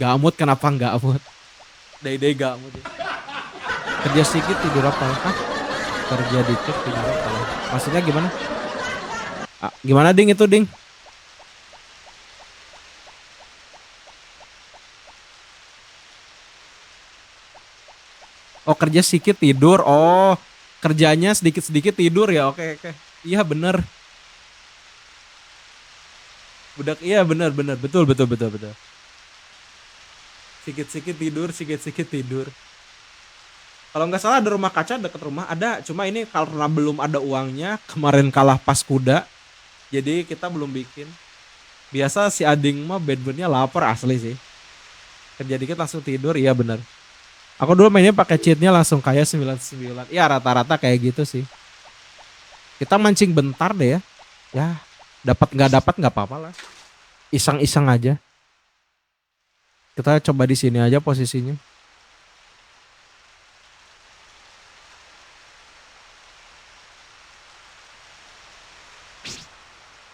Gamut, kenapa nggak amut? Day gamut ya. Kerja sedikit tidur apa? Kerja dikit tidur apa? Maksudnya gimana? Gimana Ding itu Ding? Oh kerja sedikit tidur. Oh kerjanya sedikit tidur ya. Oke. Iya bener. Budak iya bener betul. Sedikit tidur. Kalau nggak salah ada rumah kaca deket rumah ada, cuma ini karena belum ada uangnya, kemarin kalah pas kuda, jadi kita belum bikin. Biasa si Ading mah bed-bednya lapar asli sih. Kerja dikit langsung tidur, iya bener. Aku dulu mainnya pakai cheatnya langsung kayak 99. Iya rata-rata kayak gitu sih. Kita mancing bentar deh ya. Ya, dapat nggak apa-apa lah. Iseng-iseng aja. Kita coba di sini aja posisinya.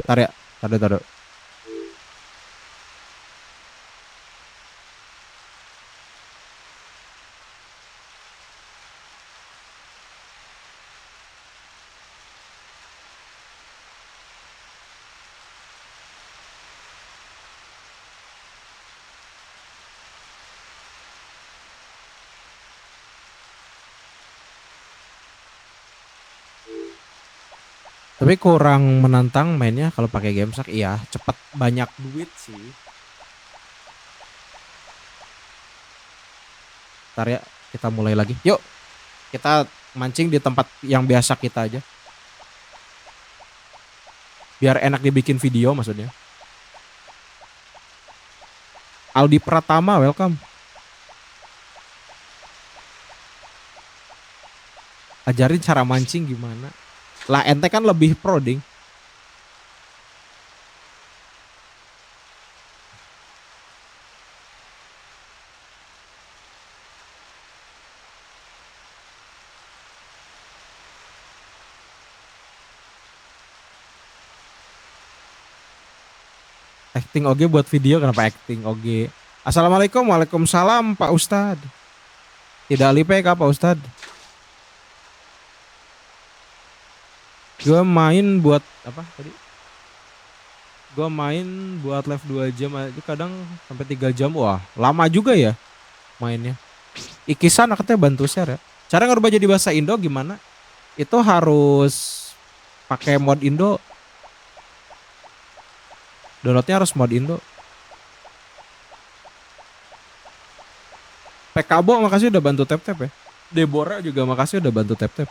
Bentar ya. Taruh. Tapi kurang menantang mainnya kalau pakai Gamesak. Iya, cepet banyak duit sih. Ntar ya, kita mulai lagi. Yuk, kita mancing di tempat yang biasa kita aja. Biar enak dibikin video maksudnya. Aldi Pratama, welcome. Ajarin cara mancing gimana. Lah ente kan lebih pro, ding. Acting oge buat video, kenapa acting oge? Assalamualaikum, waalaikumsalam Pak Ustad. Tidak lipe kah Pak Ustad? Gue main buat apa tadi? Gue main buat live 2 jam aja kadang sampai 3 jam. Wah, lama juga ya mainnya. Ikisan katanya bantu share ya. Cara ngerubah jadi bahasa Indo gimana? Itu harus pakai mod Indo. Downloadnya harus mod Indo. PKBO makasih udah bantu tap-tap ya. Deborah juga makasih udah bantu tap-tap.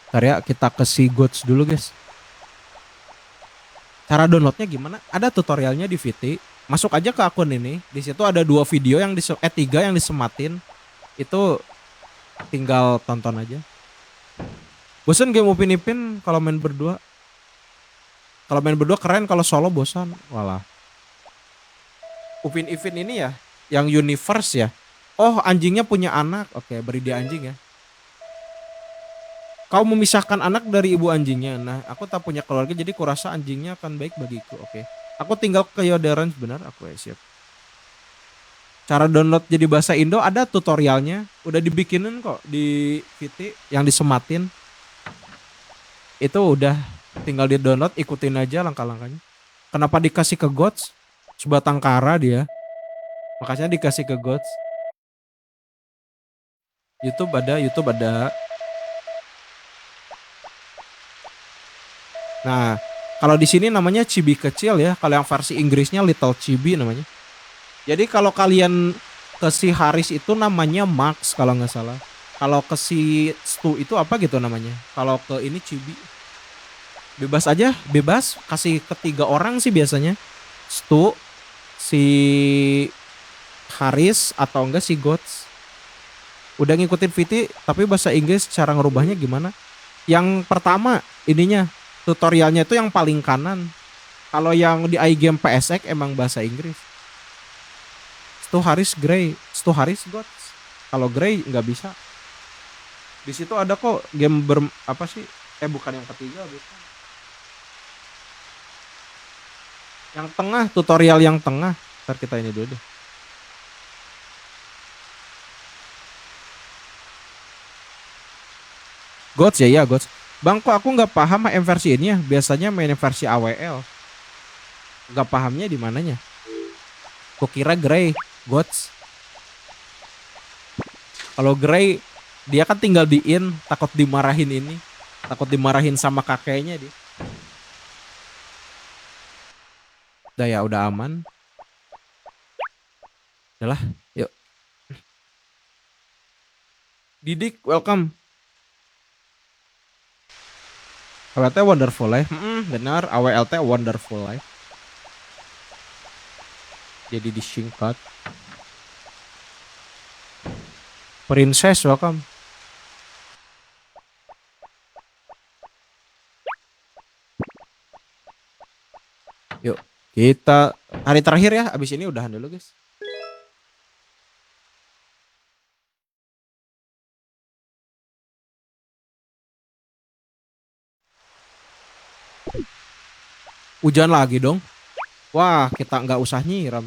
Ntar ya kita ke si Gods dulu guys. Cara downloadnya gimana? Ada tutorialnya di VT. Masuk aja ke akun ini. Di situ ada 2 video yang 3 yang disematin. Itu tinggal tonton aja. Bosan game Upin Ipin kalau main berdua? Kalau main berdua keren, kalau solo bosan. Walah. Upin Ipin ini ya, yang universe ya. Oh, anjingnya punya anak. Oke, beri dia anjing ya. Kau memisahkan anak dari ibu anjingnya. Nah, aku tak punya keluarga jadi kurasa anjingnya akan baik bagiku. Oke. Aku tinggal ke Yodaran benar. Aku ya siap. Cara download jadi bahasa Indo ada tutorialnya. Udah dibikinin kok di VT yang disematin. Itu udah tinggal di download, ikutin aja langkah-langkahnya. Kenapa dikasih ke Gods? Sebatang kara dia. Makanya dikasih ke Gods. YouTube ada. Nah, kalau di sini namanya Chibi kecil ya. Kalau yang versi Inggrisnya Little Chibi namanya. Jadi kalau kalian ke si Haris itu namanya Max kalau nggak salah. Kalau ke si Stu itu apa gitu namanya. Kalau ke ini Chibi. Bebas aja, bebas. Kasih ke 3 orang sih biasanya. Stu, si Haris atau enggak si Gods. Udah ngikutin VT tapi bahasa Inggris cara ngerubahnya gimana? Yang pertama ininya tutorialnya itu yang paling kanan. Kalau yang di iGame PSX emang bahasa Inggris. Stu Haris Grey, Stu Haris Gods. Kalau Grey nggak bisa. Di situ ada kok game apa sih? Bukan yang ketiga, bukan. Yang tengah, tutorial yang tengah. Ntar kita ini dulu deh. Gods ya, Gods. Bang, kok aku nggak paham main versi ini ya? Biasanya main versi AWL. Nggak pahamnya di mananya? Kukira Grey, Gods. Kalau Grey, dia kan tinggal di-in, takut dimarahin ini. Takut dimarahin sama kakeknya dia. Udah ya, udah aman. Udah lah, yuk. Didik, welcome. AWLT Wonderful Life. Benar, AWLT Wonderful Life. Jadi disingkat. Princess, welcome. Yuk, kita hari terakhir ya. Abis ini udahan dulu, guys. Hujan lagi dong. Wah, kita nggak usah nyiram.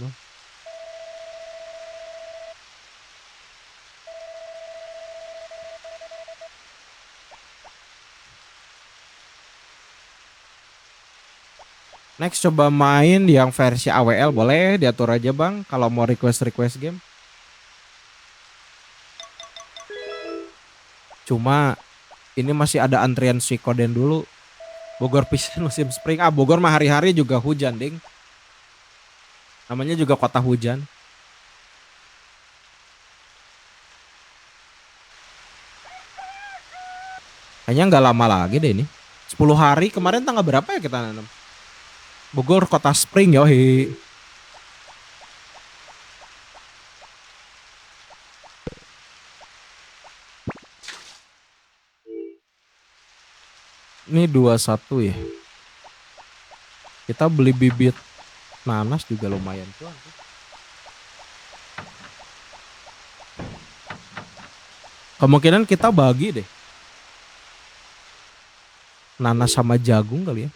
Next coba main yang versi AWL, boleh diatur aja bang. Kalau mau request game. Cuma ini masih ada antrian Suikoden dulu. Bogor pisan musim spring. Bogor mah hari-hari juga hujan ding. Namanya juga kota hujan. Kayaknya nggak lama lagi deh ini. 10 hari kemarin tanggal berapa ya kita nanam? Bogor kota spring yohi. Ini 21 ya. Kita beli bibit nanas juga lumayan tuh. Kemungkinan kita bagi deh. Nanas sama jagung kali ya.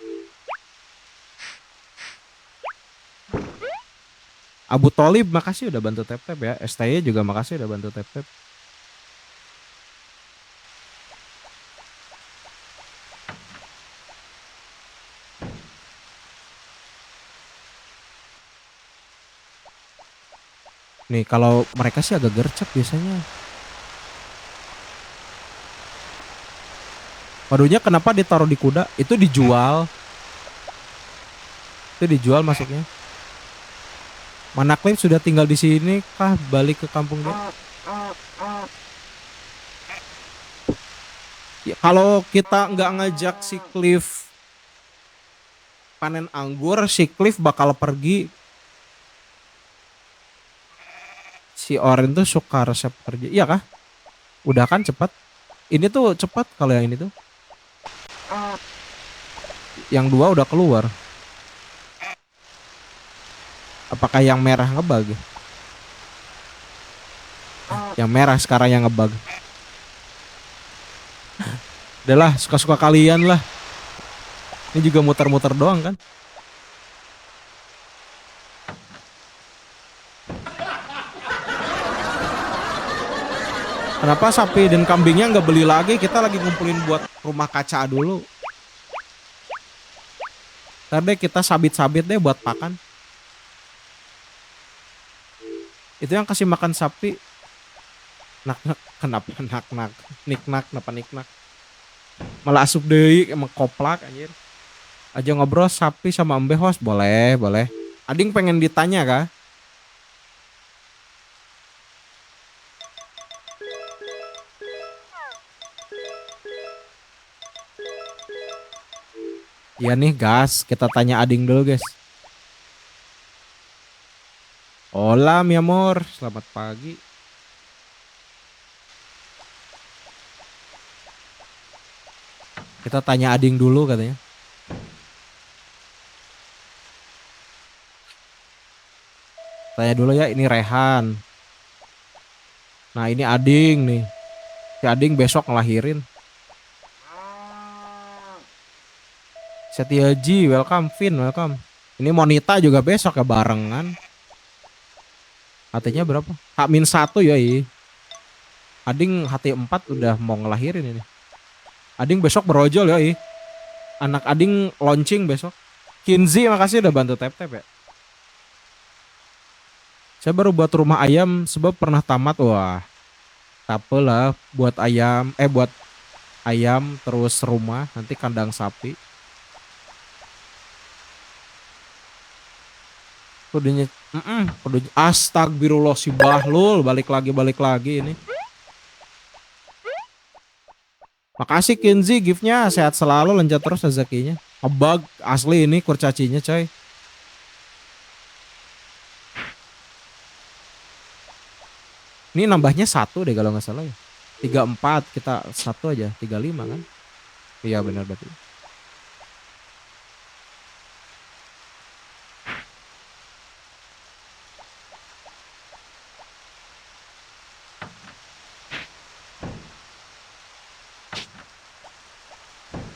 Abu Tolib makasih udah bantu tap-tap ya. STY juga makasih udah bantu tap-tap. Nih kalau mereka sih agak gercep biasanya. Waduhnya kenapa ditaruh di kuda? Itu dijual. Itu dijual masuknya. Mana Cliff sudah tinggal di sini kah balik ke kampung dia? Ya, kalau kita nggak ngajak si Cliff panen anggur, si Cliff bakal pergi. Si Oren tuh suka resep kerja. Iya kah? Udah kan cepat. Ini tuh cepat kalau yang ini tuh. Yang dua udah keluar. Apakah yang merah ngebug? Yang merah sekarang yang ngebug. Udah lah, suka-suka kalian lah. Ini juga muter-muter doang kan. Kenapa sapi dan kambingnya nggak beli lagi? Kita lagi ngumpulin buat rumah kaca dulu. Ntar deh kita sabit-sabit deh buat pakan. Itu yang kasih makan sapi. Nak-nak, kenapa nak-nak? Niknak, kenapa niknak? Malah asup deui emang koplak anjir. Aja ngobrol sapi sama Embe host, boleh, boleh. Ading pengen ditanya kah? Iya nih gas, kita tanya Ading dulu guys. Hola mi amor, selamat pagi. Kita tanya Ading dulu katanya. Tanya dulu ya, ini Rehan. Nah ini Ading nih. Si Ading besok ngelahirin. Setiaji, welcome. Vin, welcome. Ini Monita juga besok ya barengan. HT-nya berapa? H-1 ya. Ading HT4 udah mau ngelahirin ini. Ading besok berojol ya. Anak Ading launching besok. Kinzi makasih udah bantu tap-tap ya. Saya baru buat rumah ayam sebab pernah tamat. Wah. Tape lah buat ayam. Buat ayam terus rumah. Nanti kandang sapi. Kudunya kudunya astagfirullah si Bahlul balik lagi ini. Makasih Kenzi giftnya, sehat selalu, lanjut terus rezekinya. Ngebug asli ini kurcacinya coy. Ini nambahnya satu deh kalau nggak salah ya. 34 kita satu aja 35 kan? Iya benar berarti.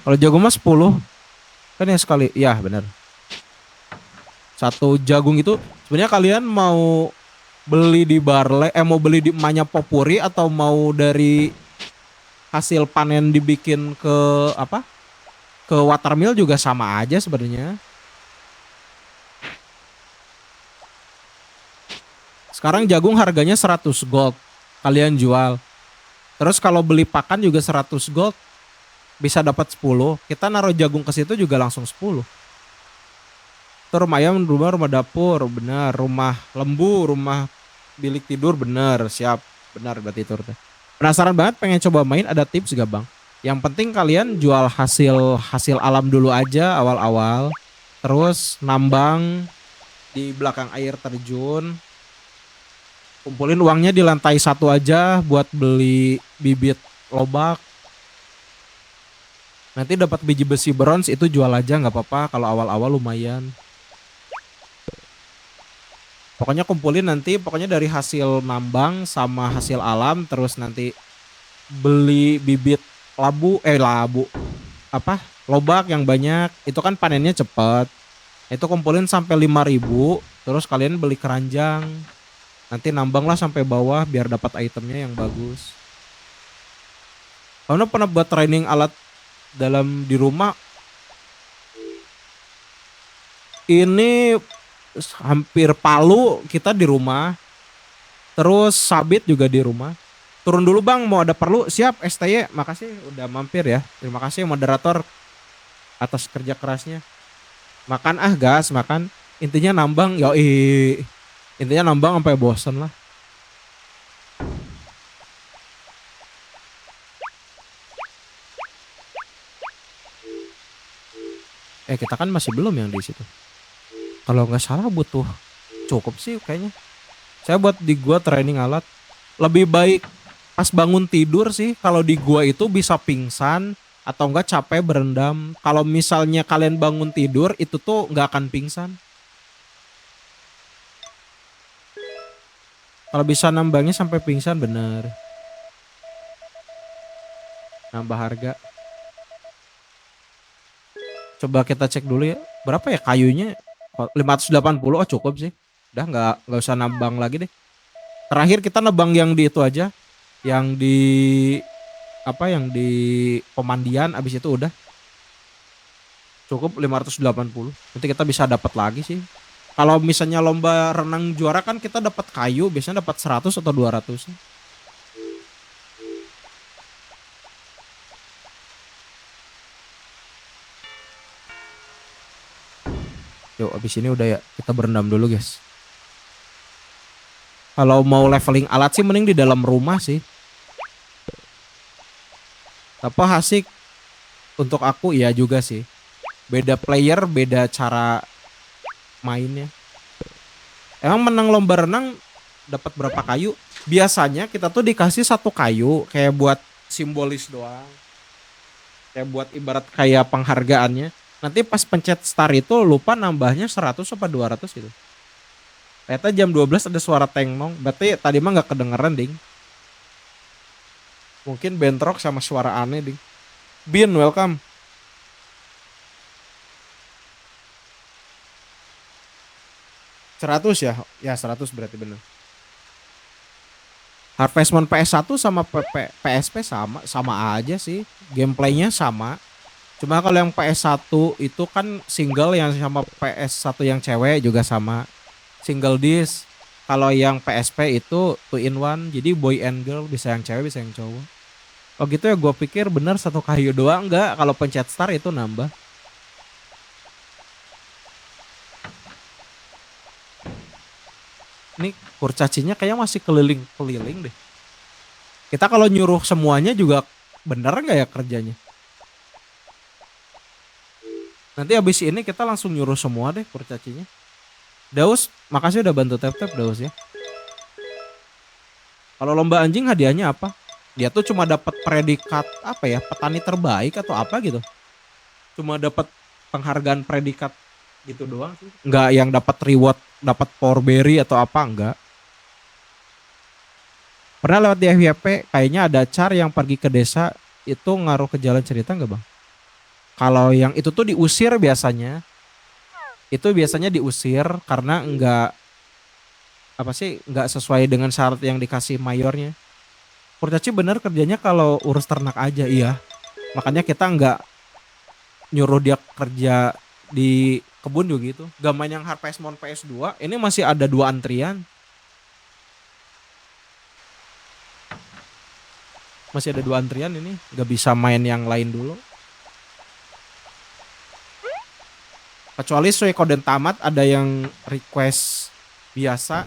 Kalau jagung mah 10 kan ya sekali. Iya benar. Satu jagung itu sebenarnya kalian mau beli di Barley, mau beli di emaknya Popuri atau mau dari hasil panen dibikin ke apa? Ke watermill juga sama aja sebenarnya. Sekarang jagung harganya 100 gold. Kalian jual. Terus kalau beli pakan juga 100 gold. Bisa dapat 10. Kita naruh jagung ke situ juga langsung 10. Terus rumah ayam, rumah dapur, benar. Rumah lembu, rumah bilik tidur, benar. Siap, benar berarti itu. Penasaran banget pengen coba main, ada tips gak bang? Yang penting kalian jual hasil alam dulu aja awal-awal. Terus nambang di belakang air terjun. Kumpulin uangnya di lantai 1 aja buat beli bibit lobak. Nanti dapat biji besi bronze itu jual aja nggak apa-apa kalau awal-awal lumayan. Pokoknya kumpulin nanti pokoknya dari hasil nambang sama hasil alam, terus nanti beli bibit labu apa lobak yang banyak itu kan panennya cepet. Itu kumpulin sampai 5.000, terus kalian beli keranjang. Nanti nambang lah sampai bawah biar dapat itemnya yang bagus. Kamu pernah buat training alat dalam di rumah? Ini hampir palu kita di rumah. Terus sabit juga di rumah. Turun dulu bang, mau ada perlu? Siap STY, makasih udah mampir ya. Terima kasih moderator atas kerja kerasnya. Makan gas, makan. Intinya nambang, yoi. Intinya nambang sampai bosen lah. Kita kan masih belum yang di situ. Kalau nggak salah butuh cukup sih kayaknya. Saya buat di gua training alat. Lebih baik pas bangun tidur sih. Kalau di gua itu bisa pingsan atau enggak capek berendam. Kalau misalnya kalian bangun tidur itu tuh nggak akan pingsan. Kalau bisa nambangnya sampai pingsan bener. Nambah harga. Coba kita cek dulu ya. Berapa ya kayunya? 580, oh cukup sih. Udah nggak usah nambang lagi deh. Terakhir kita nebang yang di itu aja. Yang di apa yang di pemandian, abis itu udah. Cukup 580. Nanti kita bisa dapat lagi sih. Kalau misalnya lomba renang juara kan kita dapat kayu, biasanya dapat 100 atau 200. Yuk abis ini udah ya, kita berendam dulu guys. Kalau mau leveling alat sih mending di dalam rumah sih. Apa asik untuk aku ya juga sih. Beda player, beda cara mainnya. Emang menang lomba renang dapat berapa kayu? Biasanya kita tuh dikasih 1 kayu kayak buat simbolis doang. Kayak buat ibarat kayak penghargaannya. Nanti pas pencet start itu lupa nambahnya 100 apa 200 gitu. Ternyata jam 12 ada suara tengmong. Berarti tadi mah gak kedengeran ding. Mungkin bentrok sama suara aneh ding. Bin welcome. Seratus ya? Ya 100 berarti bener. Harvest Moon PS1 sama PSP sama aja sih. Gameplaynya sama. Cuma kalau yang PS1 itu kan single, yang sama PS1 yang cewek juga sama. Single disc. Kalau yang PSP itu 2 in 1. Jadi boy and girl, bisa yang cewek bisa yang cowok. Oh gitu ya, gue pikir bener 1 kayu doang. Enggak, kalau pencet start itu nambah. Ini kurcacinya kayaknya masih keliling-keliling deh. Kita kalau nyuruh semuanya juga bener nggak ya kerjanya? Nanti abis ini kita langsung nyuruh semua deh kurcacinya. Daus, makasih udah bantu tap-tap Daus ya. Kalau lomba anjing hadiahnya apa? Dia tuh cuma dapat predikat apa ya? Petani terbaik atau apa gitu. Cuma dapat penghargaan predikat gitu doang sih. Enggak yang dapat reward, dapat power berry atau apa enggak. Pernah lewat di FYP kayaknya ada Char yang pergi ke desa itu ngaruh ke jalan cerita enggak, Bang? Kalau yang itu tuh diusir biasanya. Itu biasanya diusir karena enggak apa sih enggak sesuai dengan syarat yang dikasih mayornya. Kurcaci bener kerjanya kalau urus ternak aja, iya. Makanya kita enggak nyuruh dia kerja di kebun juga gitu. Gak main yang Harvest Moon PS2, ini masih ada 2 antrian. Masih ada 2 antrian ini, gak bisa main yang lain dulu. Kecuali Suikoden tamat ada yang request biasa,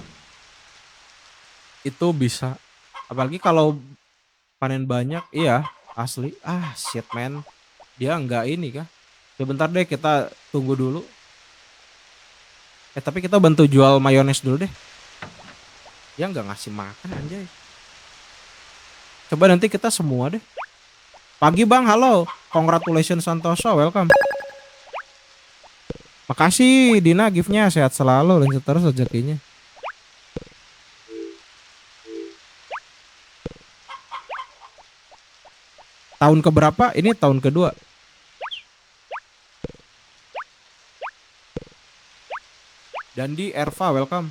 itu bisa. Apalagi kalau panen banyak, iya asli. Ah shit man, dia nggak ini kah? Sebentar deh kita tunggu dulu. Tapi kita bantu jual mayones dulu deh. Dia nggak ngasih makan anjay. Coba nanti kita semua deh. Pagi bang, halo. Congratulations Santoso, welcome. Makasih Dina giftnya, sehat selalu, lanjut terus rezekinya. Tahun keberapa? Ini tahun kedua. Dandi Erva, welcome.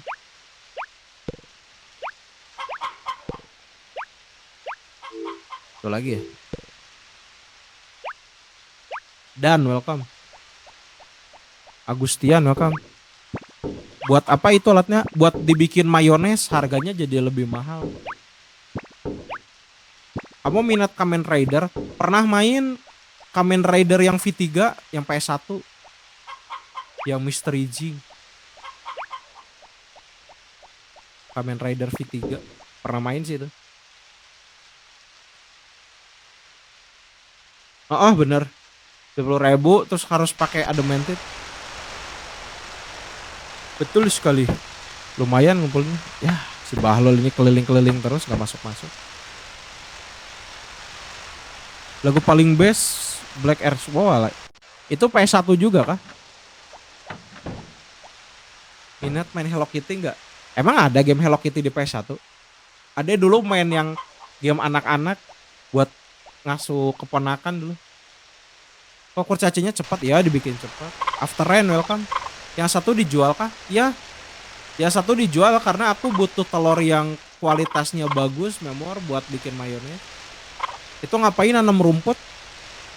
Tuh lagi ya. Dan welcome. Agustian welcome. Buat apa itu alatnya? Buat dibikin mayones, harganya jadi lebih mahal. Kamu minat Kamen Rider? Pernah main Kamen Rider yang V3, yang PS1? Yang Mystery Jing. Kamen Rider V3. Pernah main sih itu. Oh, bener. 20.000 terus harus pakai adamantite. Betul sekali. Lumayan ngumpulnya. Ya, si Bahlul ini keliling-keliling terus gak masuk-masuk. Lagu paling best Black Earth. Wow, itu PS1 juga kah? Minat main Hello Kitty nggak? Emang ada game Hello Kitty di PS1? Ada dulu main yang game anak-anak buat ngasuh keponakan dulu. Kok kurcacinya cepat ya, dibikin cepat. After Rain welcome. Yang satu dijual kah? Ya. Yang satu dijual karena aku butuh telur yang kualitasnya bagus, memor buat bikin mayones. Itu ngapain nanam rumput?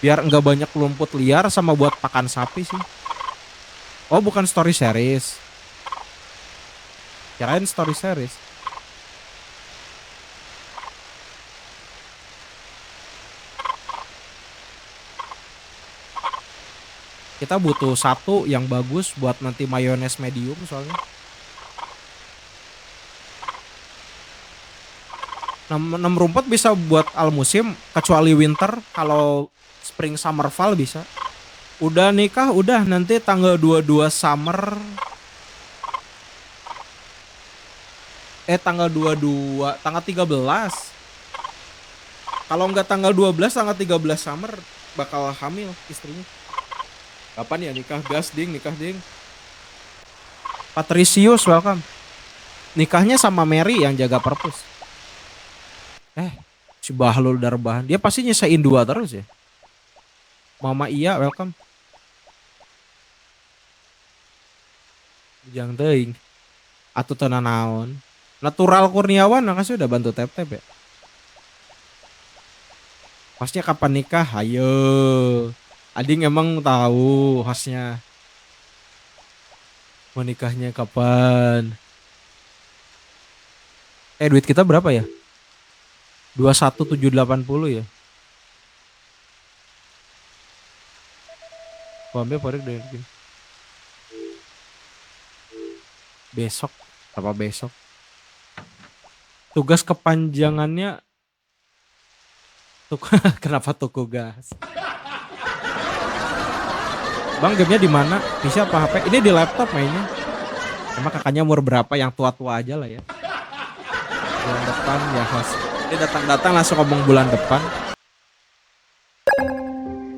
Biar enggak banyak rumput liar sama buat pakan sapi sih. Oh, bukan story series. Kirain story series. Kita butuh satu yang bagus buat nanti mayones medium soalnya. 6 rumput bisa buat all musim kecuali winter, kalau spring summer fall bisa. Udah nikah, udah nanti tanggal 22 summer. Tanggal 22, tanggal 13. Kalau nggak tanggal 12, tanggal 13 summer bakal hamil istrinya. Kapan ya nikah? Gas ding, nikah ding. Patricius welcome. Nikahnya sama Mary yang jaga perpus. Si Bahlul Darbahan. Dia pasti nyesain 2 terus ya. Mama iya welcome. Jang teuing. Atuh tenan naon. Natural Kurniawan makasih udah bantu tap-tap ya. Hostnya kapan nikah? Ayo. Ading emang tahu hostnya. Mau nikahnya kapan? Duit kita berapa ya? 21.780 ya. Gua ambil porek dari besok. Apa besok? tugas kepanjangannya kenapa toko gas? Bang gamenya di mana? PC apa HP? Ini di laptop mainnya. Emang kakaknya umur berapa? Yang tua-tua aja lah ya. Bulan depan ya host. Ini datang-datang langsung ngomong bulan depan.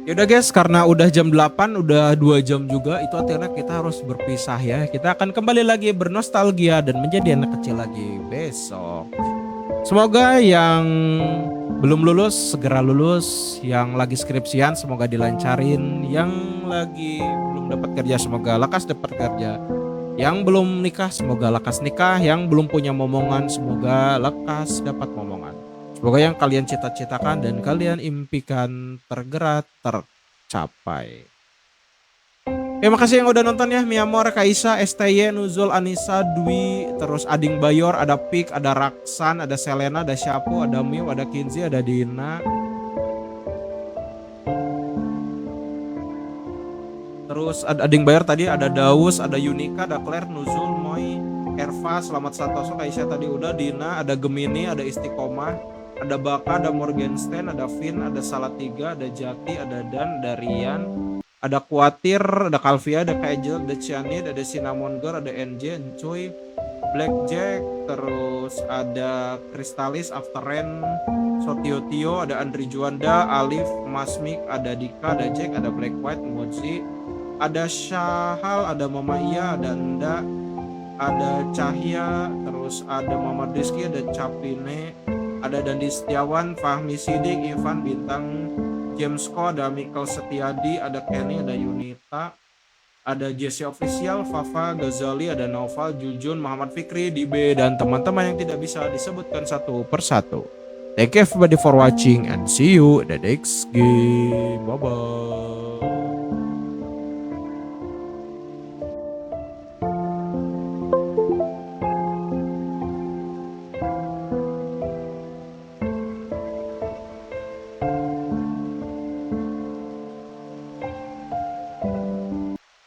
Yaudah guys, karena udah jam 8, udah 2 jam juga, itu artinya kita harus berpisah ya. Kita akan kembali lagi bernostalgia dan menjadi anak kecil lagi besok. Semoga yang belum lulus segera lulus, yang lagi skripsian semoga dilancarin, yang lagi belum dapat kerja semoga lekas dapat kerja, yang belum nikah semoga lekas nikah, yang belum punya momongan semoga lekas dapat momongan. Semoga yang kalian cita-citakan dan kalian impikan tergerak tercapai. Terima kasih yang udah nonton ya. Miamor, Kaisa, STY, Nuzul, Anissa, Dwi, terus Ading Bayor, ada Pik, ada Raksan, ada Selena, ada Syapo, ada Miu, ada Kinzi, ada Dina. Terus ada Ading Bayor tadi, ada Daus, ada Yunika, ada Claire, Nuzul, Moi, Erva, Selamat Santoso, Kaisa tadi udah, Dina, ada Gemini, ada Istiqomah, ada Baka, ada Morgenstern, ada Vin, ada Salatiga, ada Jati, ada Dan, ada Rian, ada Kuatir, ada Calvia, ada Kajel, ada Cianid, ada Cinnamon Girl, ada NJ, Encuy, Blackjack, terus ada Kristalis, After Rain, Sotio, ada Andri Juanda, Alif, Masmik, ada Dika, ada Jack, ada Black White, Mozi, ada Syahal, ada Mama Iya, ada Enda, ada Cahya, terus ada Muhammad Rizky, ada Capine, ada Dandi Setiawan, Fahmi Sidik, Ivan Bintang, James Ko, ada Michael Setiadi, ada Kenny, ada Yunita, ada Jesse Official, Fafa, Ghazali, ada Noval, Jujun, Muhammad Fikri, Dibe, dan teman-teman yang tidak bisa disebutkan satu persatu. Thank you everybody for watching and see you in the next game. Bye-bye.